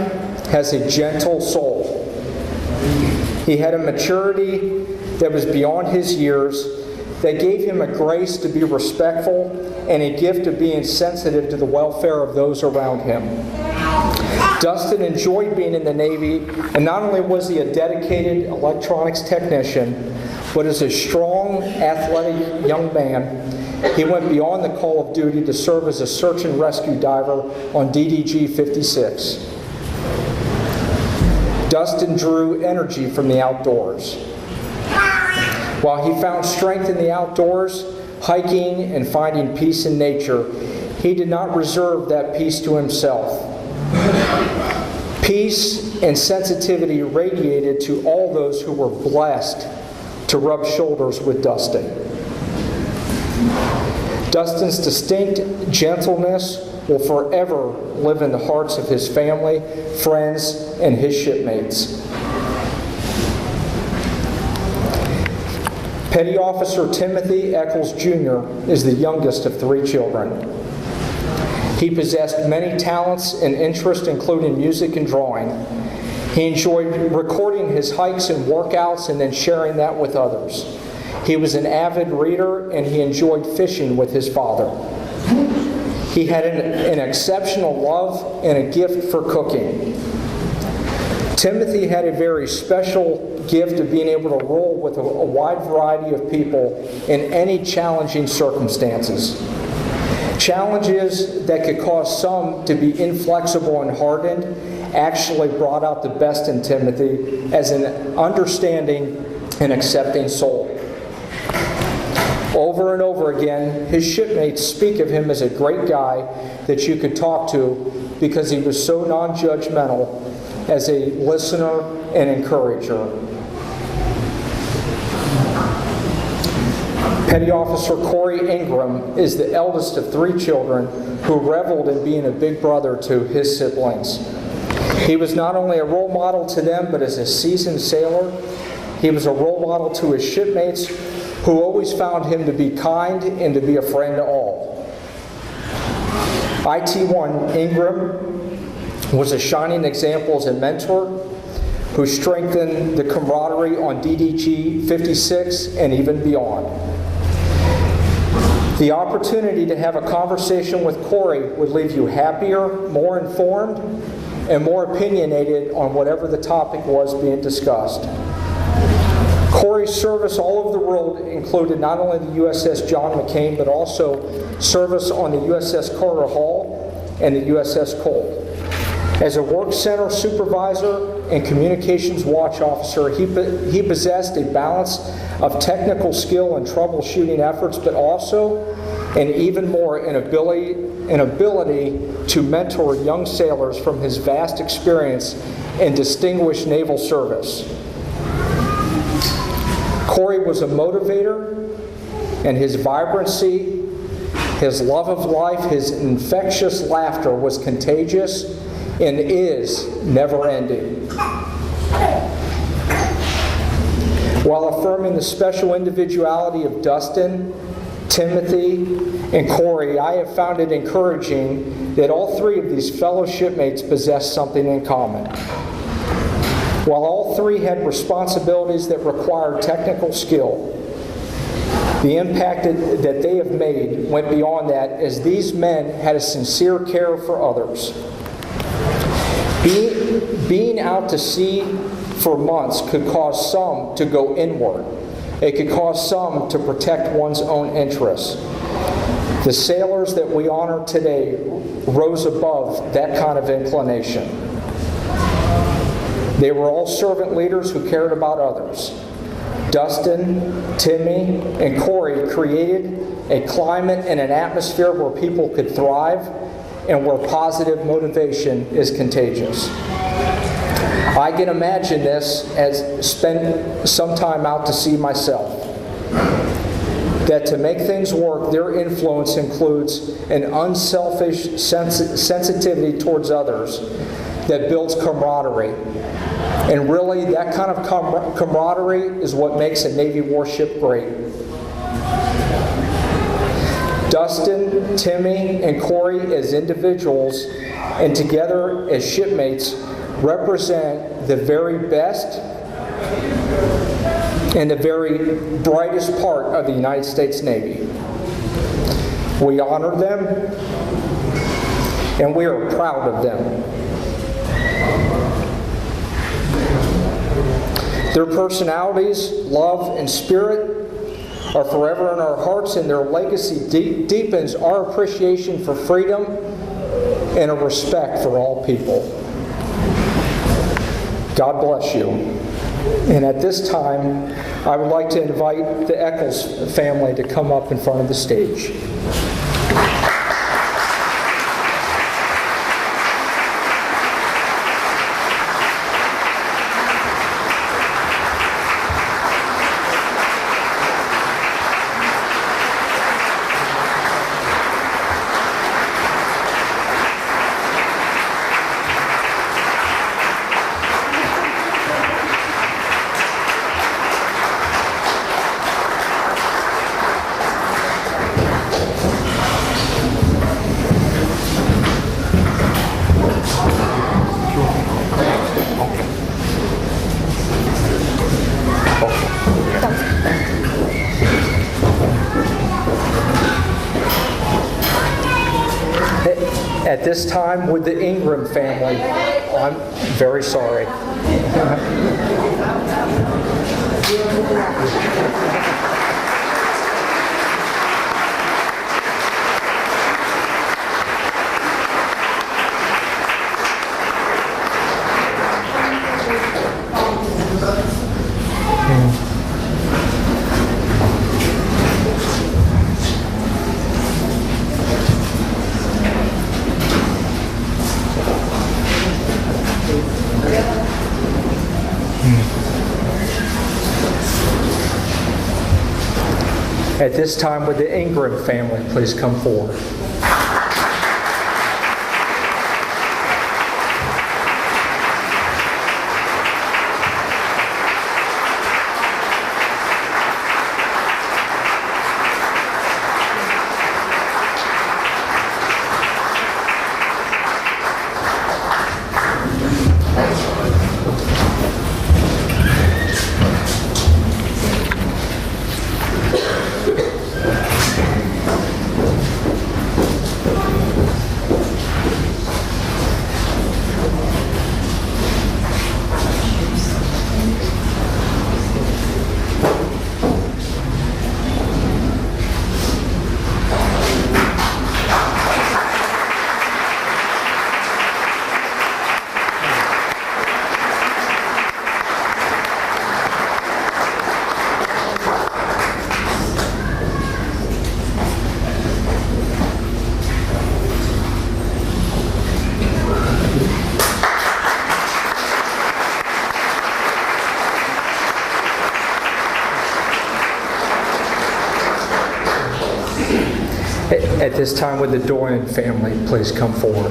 has a gentle soul. He had a maturity that was beyond his years that gave him a grace to be respectful and a gift of being sensitive to the welfare of those around him. Dustin enjoyed being in the Navy, and not only was he a dedicated electronics technician, but as a strong, athletic young man, he went beyond the call of duty to serve as a search and rescue diver on DDG 56. Dustin drew energy from the outdoors. While he found strength in the outdoors, hiking and finding peace in nature, he did not reserve that peace to himself. Peace and sensitivity radiated to all those who were blessed to rub shoulders with Dustin. Dustin's distinct gentleness will forever live in the hearts of his family, friends, and his shipmates. Petty Officer Timothy Eccles Jr. is the youngest of 3 children. He possessed many talents and interests, including music and drawing. He enjoyed recording his hikes and workouts and then sharing that with others. He was an avid reader, and he enjoyed fishing with his father. He had an exceptional love and a gift for cooking. Timothy had a very special gift of being able to roll with a wide variety of people in any challenging circumstances. Challenges that could cause some to be inflexible and hardened actually brought out the best in Timothy as an understanding and accepting soul. Over and over again, his shipmates speak of him as a great guy that you could talk to because he was so non-judgmental as a listener and encourager. Petty Officer Corey Ingram is the eldest of 3 children who reveled in being a big brother to his siblings. He was not only a role model to them, but as a seasoned sailor, he was a role model to his shipmates who always found him to be kind and to be a friend to all. IT-1 Ingram was a shining example as a mentor who strengthened the camaraderie on DDG 56 and even beyond. The opportunity to have a conversation with Corey would leave you happier, more informed, and more opinionated on whatever the topic was being discussed. Corey's service all over the world included not only the USS John McCain, but also service on the USS Carter Hall and the USS Cole. As a work center supervisor and communications watch officer, he possessed a balance of technical skill and troubleshooting efforts, but also, and even more, an ability to mentor young sailors from his vast experience in distinguished naval service. Corey was a motivator, and his vibrancy, his love of life, his infectious laughter was contagious and is never-ending. While affirming the special individuality of Dustin, Timothy, and Corey, I have found it encouraging that all 3 of these fellow shipmates possess something in common. While all 3 had responsibilities that required technical skill, the impact that they have made went beyond that, as these men had a sincere care for others. Being out to sea for months could cause some to go inward. It could cause some to protect one's own interests. The sailors that we honor today rose above that kind of inclination. They were all servant leaders who cared about others. Dustin, Timmy, and Corey created a climate and an atmosphere where people could thrive and where positive motivation is contagious. I can imagine this as spend some time out to sea myself. That to make things work, their influence includes an unselfish sensitivity towards others that builds camaraderie. And really, that kind of camaraderie is what makes a Navy warship great. Dustin, Timmy, and Corey as individuals and together as shipmates represent the very best and the very brightest part of the United States Navy. We honor them and we are proud of them. Their personalities, love, and spirit are forever in our hearts, and their legacy deepens our appreciation for freedom and a respect for all people. God bless you. And at this time, I would like to invite the Eccles family to come up in front of the stage. At this time, with the Ingram family, I'm very sorry. At this time, would the Ingram family please come forward? At this time, would the Doran family please come forward?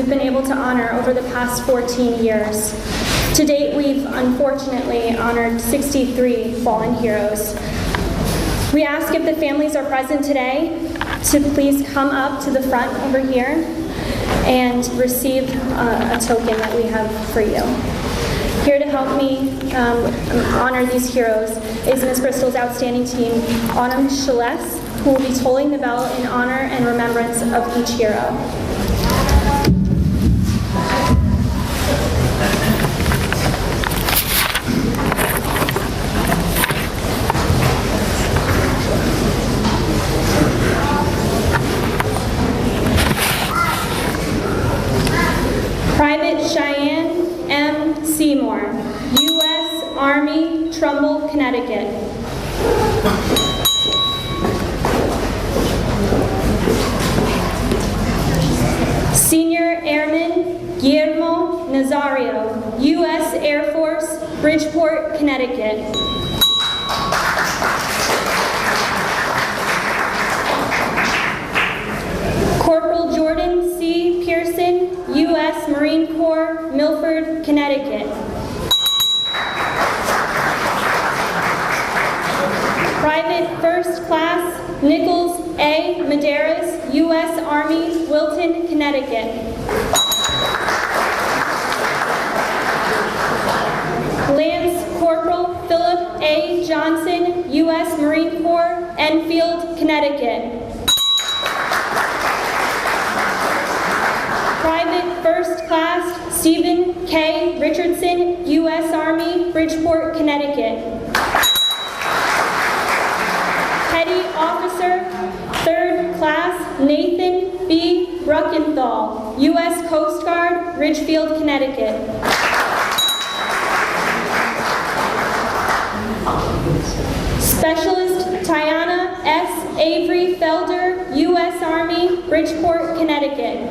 we've been able to honor over the past 14 years. To date, we've unfortunately honored 63 fallen heroes. We ask if the families are present today to please come up to the front over here and receive a token that we have for you. Here to help me honor these heroes is Ms. Bristol's outstanding team, Autumn Shales, who will be tolling the bell in honor and remembrance of each hero. Private Cheyenne M. Seymour, U.S. Army, Trumbull, Connecticut. Senior Airman Guillermo Nazario, U.S. Air Force, Bridgeport, Connecticut. Corporal Jordan C. Pearson, U.S. Marine Corps, Milford, Connecticut. Private First Class Nichols A. Medeiros, U.S. Army, Wilton, Connecticut. Lance Corporal Philip A. Johnson, U.S. Marine Corps, Enfield, Connecticut. Private First Class Stephen K. Richardson, U.S. Army, Bridgeport, Connecticut. Petty Officer, 3rd Class Nathan B. Bruckenthal, U.S. Coast Guard, Ridgefield, Connecticut. Specialist Tiana S. Avery Felder, U.S. Army, Bridgeport, Connecticut.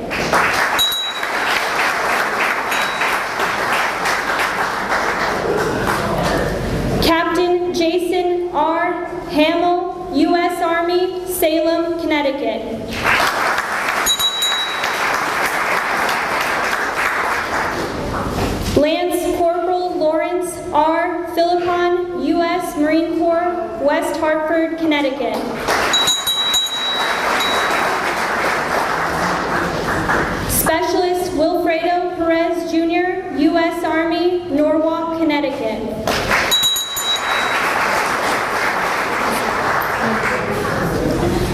Hartford, Connecticut. Specialist Wilfredo Perez Jr., U.S. Army, Norwalk, Connecticut.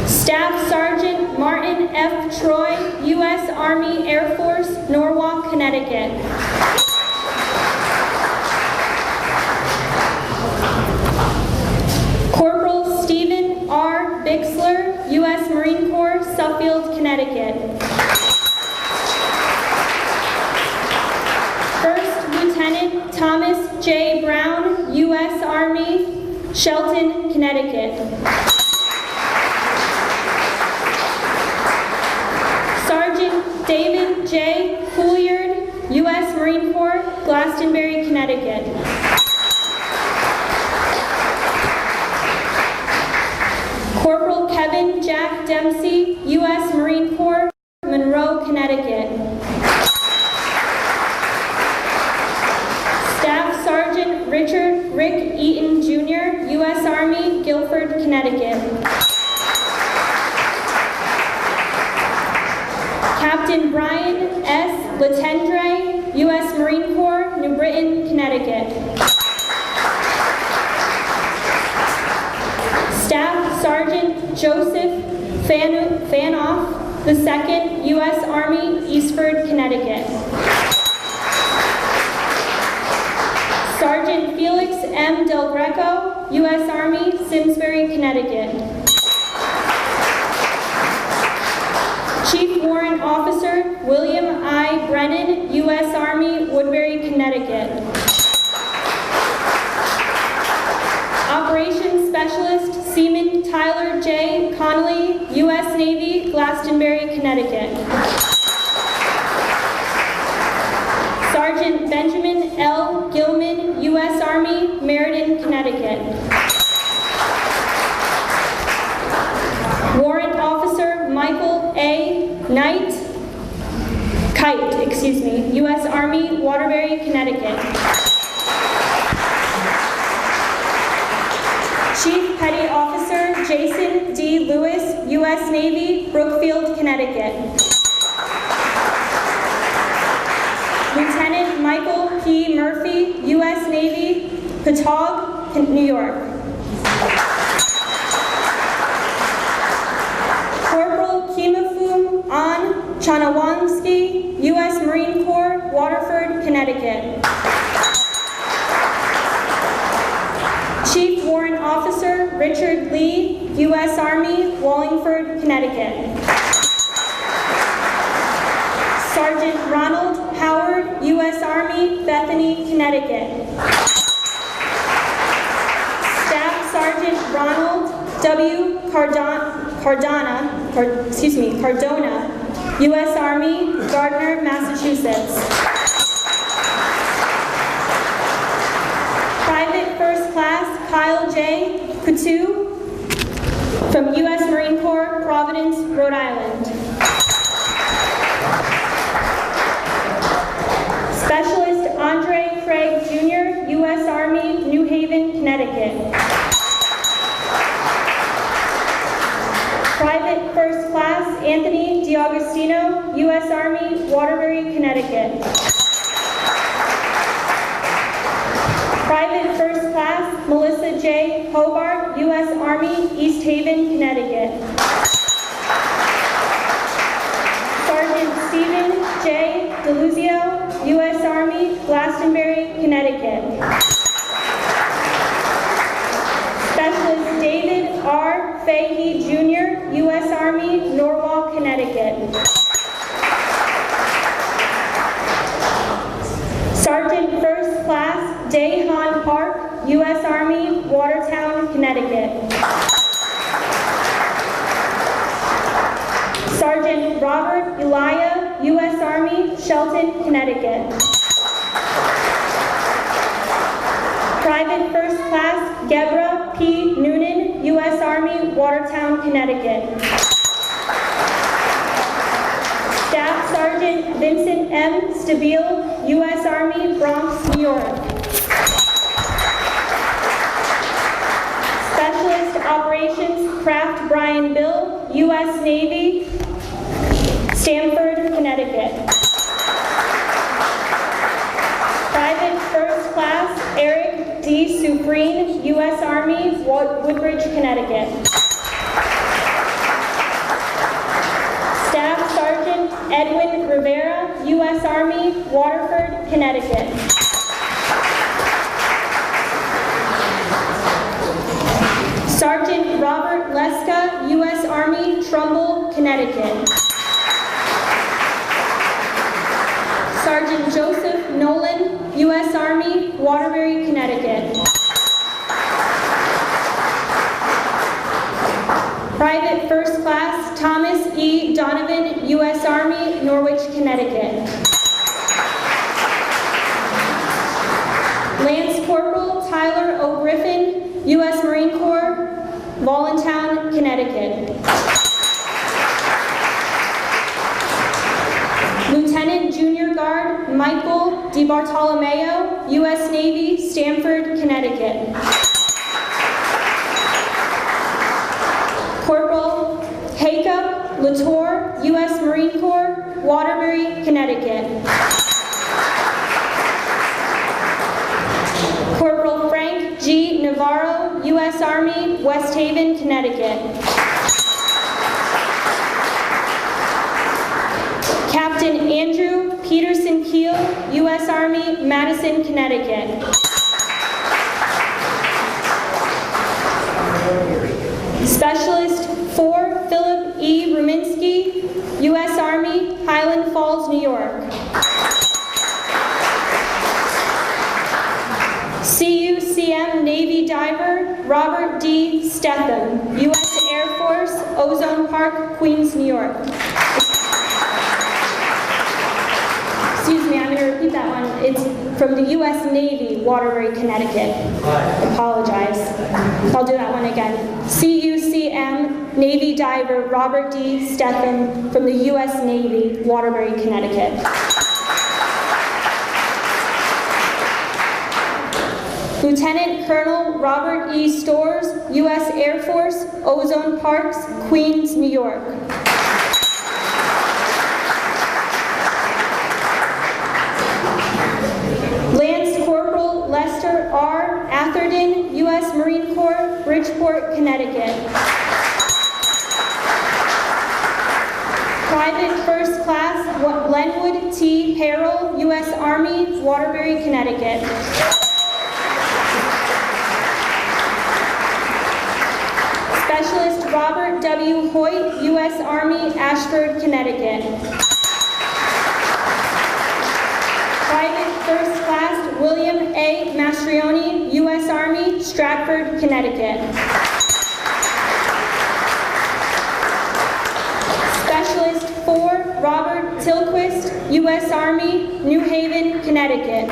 Staff Sergeant Martin F. Troy, U.S. Army Air Force, Norwalk, Connecticut. Corporal Stephen R. Bixler, U.S. Marine Corps, Suffield, Connecticut. First Lieutenant Thomas J. Brown, U.S. Army, Shelton, Connecticut. Sergeant David J. Couliard, U.S. Marine Corps, Glastonbury, Connecticut. Corporal Kevin Jack Dempsey, U.S. Marine Corps, Monroe, Connecticut. Staff Sergeant Richard Rick Eaton, Jr., U.S. Army, Guilford, Connecticut. Captain Brian S. Latendre, U.S. Marine Corps, New Britain, Connecticut. Staff Sergeant Joseph Fanoff, II, U.S. Army, Eastford, Connecticut. Sergeant Felix M. Del Greco, U.S. Army, Simsbury, Connecticut. Chief Warrant Officer William I. Brennan, U.S. Army, Woodbury, Connecticut. Operations Specialist Seaman Tyler J. Connolly, U.S. Navy, Glastonbury, Connecticut. Sergeant Benjamin L. Gilman, U.S. Army, Meriden, Connecticut. Warrant Officer Michael A. Kite, U.S. Army, Waterbury, Connecticut. Chief Petty Officer Jason D. Lewis, U.S. Navy, Brookfield, Connecticut. Lieutenant Michael P. Murphy, U.S. Navy, Patog, New York. Corporal Kimafum An Chanawansky, U.S. Marine Corps, Waterford, Connecticut. Chief Warrant Officer Richard Lee, U.S. Army, Wallingford, Connecticut. Sergeant Ronald Howard, U.S. Army, Bethany, Connecticut. Staff Sergeant Ronald W. Cardona, U.S. Army, Gardner, Massachusetts. Private First Class Kyle J. Coutu from U.S. Marine Corps, Providence, Rhode Island. Specialist Andre Craig Jr., U.S. Army, New Haven, Connecticut. Private First Class Anthony DiAugustino, U.S. Army, Waterbury, Connecticut. Private First Class Melissa J. Hobart, U.S. Army, East Haven, Connecticut. Sergeant Stephen J. DeLuzio, U.S. Army, Glastonbury, Connecticut. Specialist David R. Fahey, Jr., U.S. Army, Norwalk, Connecticut. Sergeant First Class Daehan Park, U.S. Army, Watertown, Connecticut. Sergeant Robert Elia, U.S. Army, Shelton, Connecticut. Private First Class Gebra P. Noonan, U.S. Army, Watertown, Connecticut. Staff Sergeant Vincent M. Stabile, U.S. Army, Bronx, New York. Specialist Operations Craft Brian Bill, U.S. Navy, Stamford, Connecticut. Private First Class Eric D. Supreme, U.S. Army, Woodbridge, Connecticut. Staff Sergeant Edwin Rivera, U.S. Army, Waterford, Connecticut. Sergeant Robert Leska, U.S. Army, Trumbull, Connecticut. Sergeant Joseph Nolan, U.S. Army, Waterbury, Connecticut. Private First Class Thomas E. Donovan, U.S. Army, Norwich, Connecticut. Lance Corporal Tyler O. Griffin, U.S. Marine Corps, Voluntown, Connecticut. Lieutenant Junior Guard Michael DiBartolomeo, U.S. Navy, Stamford, Connecticut. Corporal Jacob Latour, U.S. Marine Corps, Waterbury, Connecticut. Corporal Frank G. Navarro, U.S. Army, West Haven, Connecticut. Captain Andrew Peterson Keel, U.S. Army, Madison, Connecticut. Specialist 4 Philip E. Ruminski, U.S. Army, Highland Falls, New York. CUCM Navy Diver Robert D. Stetham, U.S. Air Force, Ozone Park, Queens, New York. Excuse me, I'm going to repeat that one. It's from the U.S. Navy, Waterbury, Connecticut. I apologize. I'll do that one again. CUCM Navy Diver Robert D. Stetham from the U.S. Navy, Waterbury, Connecticut. Lieutenant Colonel Robert E. Stores, U.S. Air Force, Ozone Parks, Queens, New York. Lance Corporal Lester R. Atherton, U.S. Marine Corps, Bridgeport, Connecticut. Private First Class Glenwood T. Harrell, U.S. Army, Waterbury, Connecticut. Specialist Robert W. Hoyt, U.S. Army, Ashford, Connecticut. Private First Class William A. Mastrioni, U.S. Army, Stratford, Connecticut. Specialist 4 Robert Tilquist, U.S. Army, New Haven, Connecticut.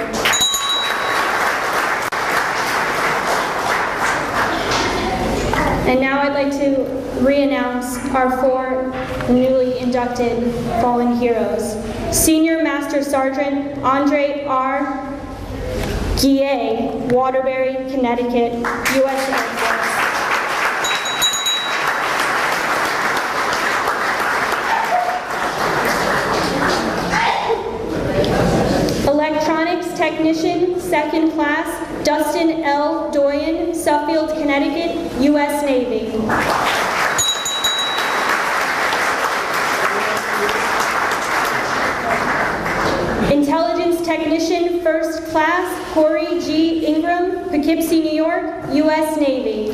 And now I'd like to re-announce our 4 newly inducted fallen heroes. Senior Master Sergeant Andre R. Guillet, Waterbury, Connecticut, U.S. Air Force. Electronics Technician, 2nd Class, Dustin L. Doyen, Suffield, Connecticut, U.S. Navy. Intelligence Technician, 1st Class, Corey G. Ingram, Poughkeepsie, New York, U.S. Navy.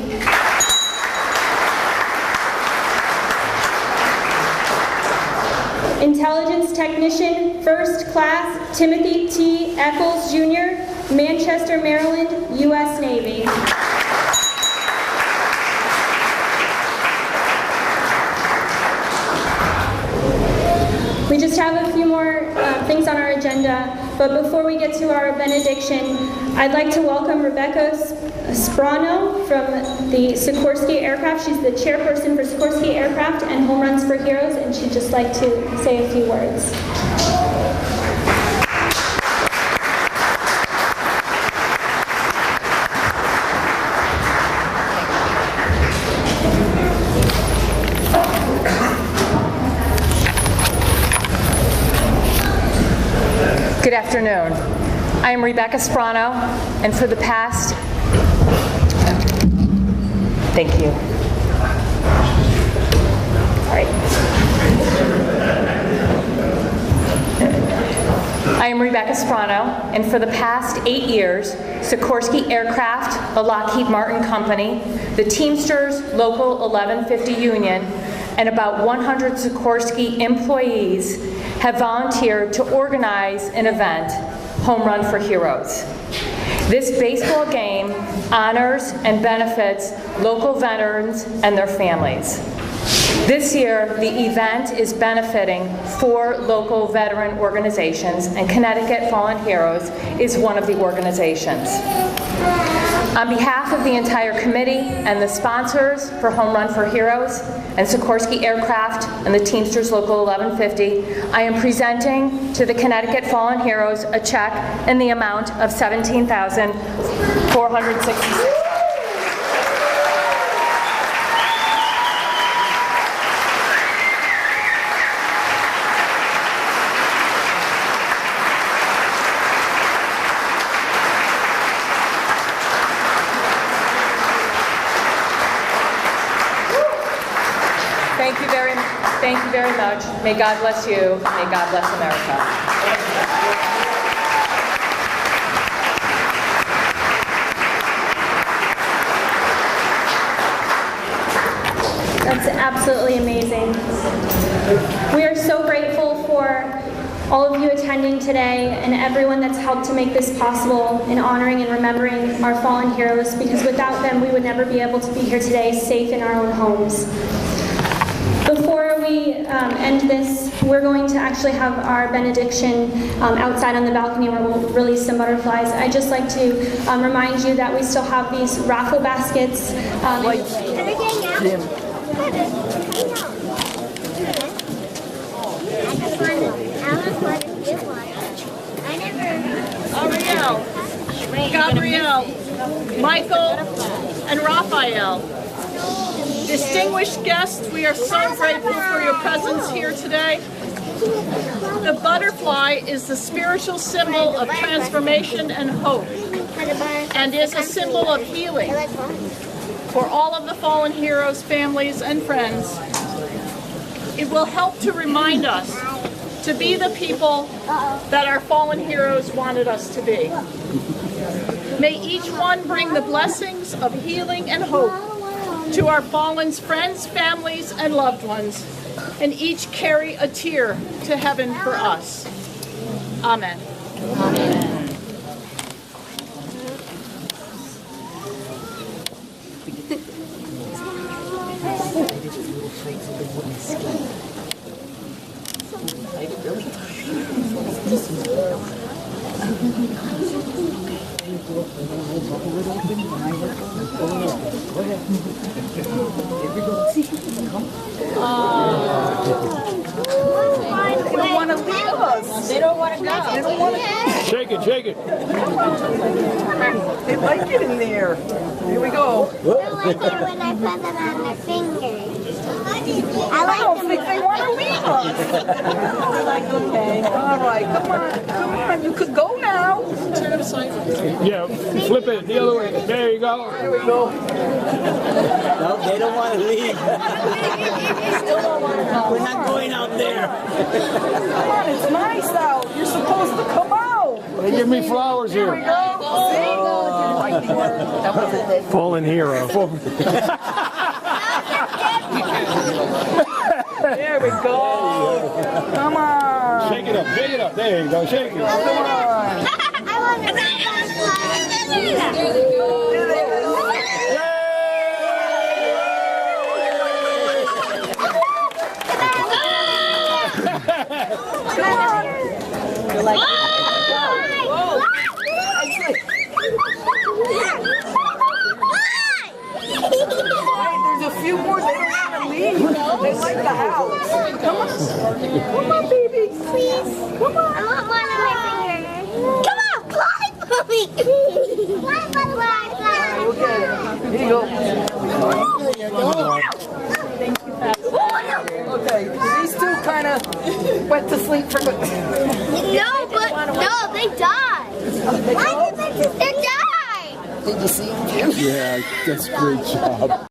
Intelligence Technician, 1st Class, Timothy T. Eccles, Jr., Manchester, Maryland, U.S. Navy. We just have a few more things on our agenda, but before we get to our benediction, I'd like to welcome Rebecca Sprano from the Sikorsky Aircraft. She's the chairperson for Sikorsky Aircraft and Home Runs for Heroes, and she'd just like to say a few words. Good afternoon. I am Rebecca Sprano, and for the past... Thank you. All right. I am Rebecca Sprano, and for the past 8 years, Sikorsky Aircraft, the Lockheed Martin Company, the Teamsters Local 1150 Union, and about 100 Sikorsky employees have volunteered to organize an event, Home Run for Heroes. This baseball game honors and benefits local veterans and their families. This year, the event is benefiting 4 local veteran organizations, and Connecticut Fallen Heroes is one of the organizations. On behalf of the entire committee and the sponsors for Home Run for Heroes and Sikorsky Aircraft and the Teamsters Local 1150, I am presenting to the Connecticut Fallen Heroes a check in the amount of $17,466. Thank you very much. May God bless you. May God bless America. That's absolutely amazing. We are so grateful for all of you attending today and everyone that's helped to make this possible in honoring and remembering our fallen heroes, because without them we would never be able to be here today safe in our own homes. Before we end this, we're going to actually have our benediction outside on the balcony where we'll release some butterflies. I'd just like to remind you that we still have these raffle baskets. Ariel, Gabrielle, Michael, and Raphael. Distinguished guests, we are so grateful for your presence here today. The butterfly is the spiritual symbol of transformation and hope, and is a symbol of healing for all of the fallen heroes, families, and friends. It will help to remind us to be the people that our fallen heroes wanted us to be. May each one bring the blessings of healing and hope to our fallen's friends, families, and loved ones, and each carry a tear to heaven for us. Amen. Amen. They don't want to leave us. They don't want to go. They don't want to. Shake it, shake it. They like it in there. Here we go. I like it when I put them on their fingers. I don't think they want to leave us. They're like, okay, all right, come on, you could go now. Turn it aside. Yeah, flip it the other way. There you go. There we go. No, they don't want to leave. Still don't want to go. We're not going out there. Come on, it's nice out. You're supposed to come out. They give me flowers Here we here. go. See? Right there. That was it. Fallen hero. There we go. Come on. Shake it up, shake it up. There you go, shake it. Come on. I want to You're like, there's a few more. They don't want to leave. They like the house. Come on. Come on, baby. Please. Come on. I want one on my finger. Come on, fly for me. Fly, fly, fly, fly. Okay. Here you go. Thank you, Pat. Okay, these two kind of went to sleep for good. No, they died. Why did my sister die? Did you see him? Yeah, that's a great job.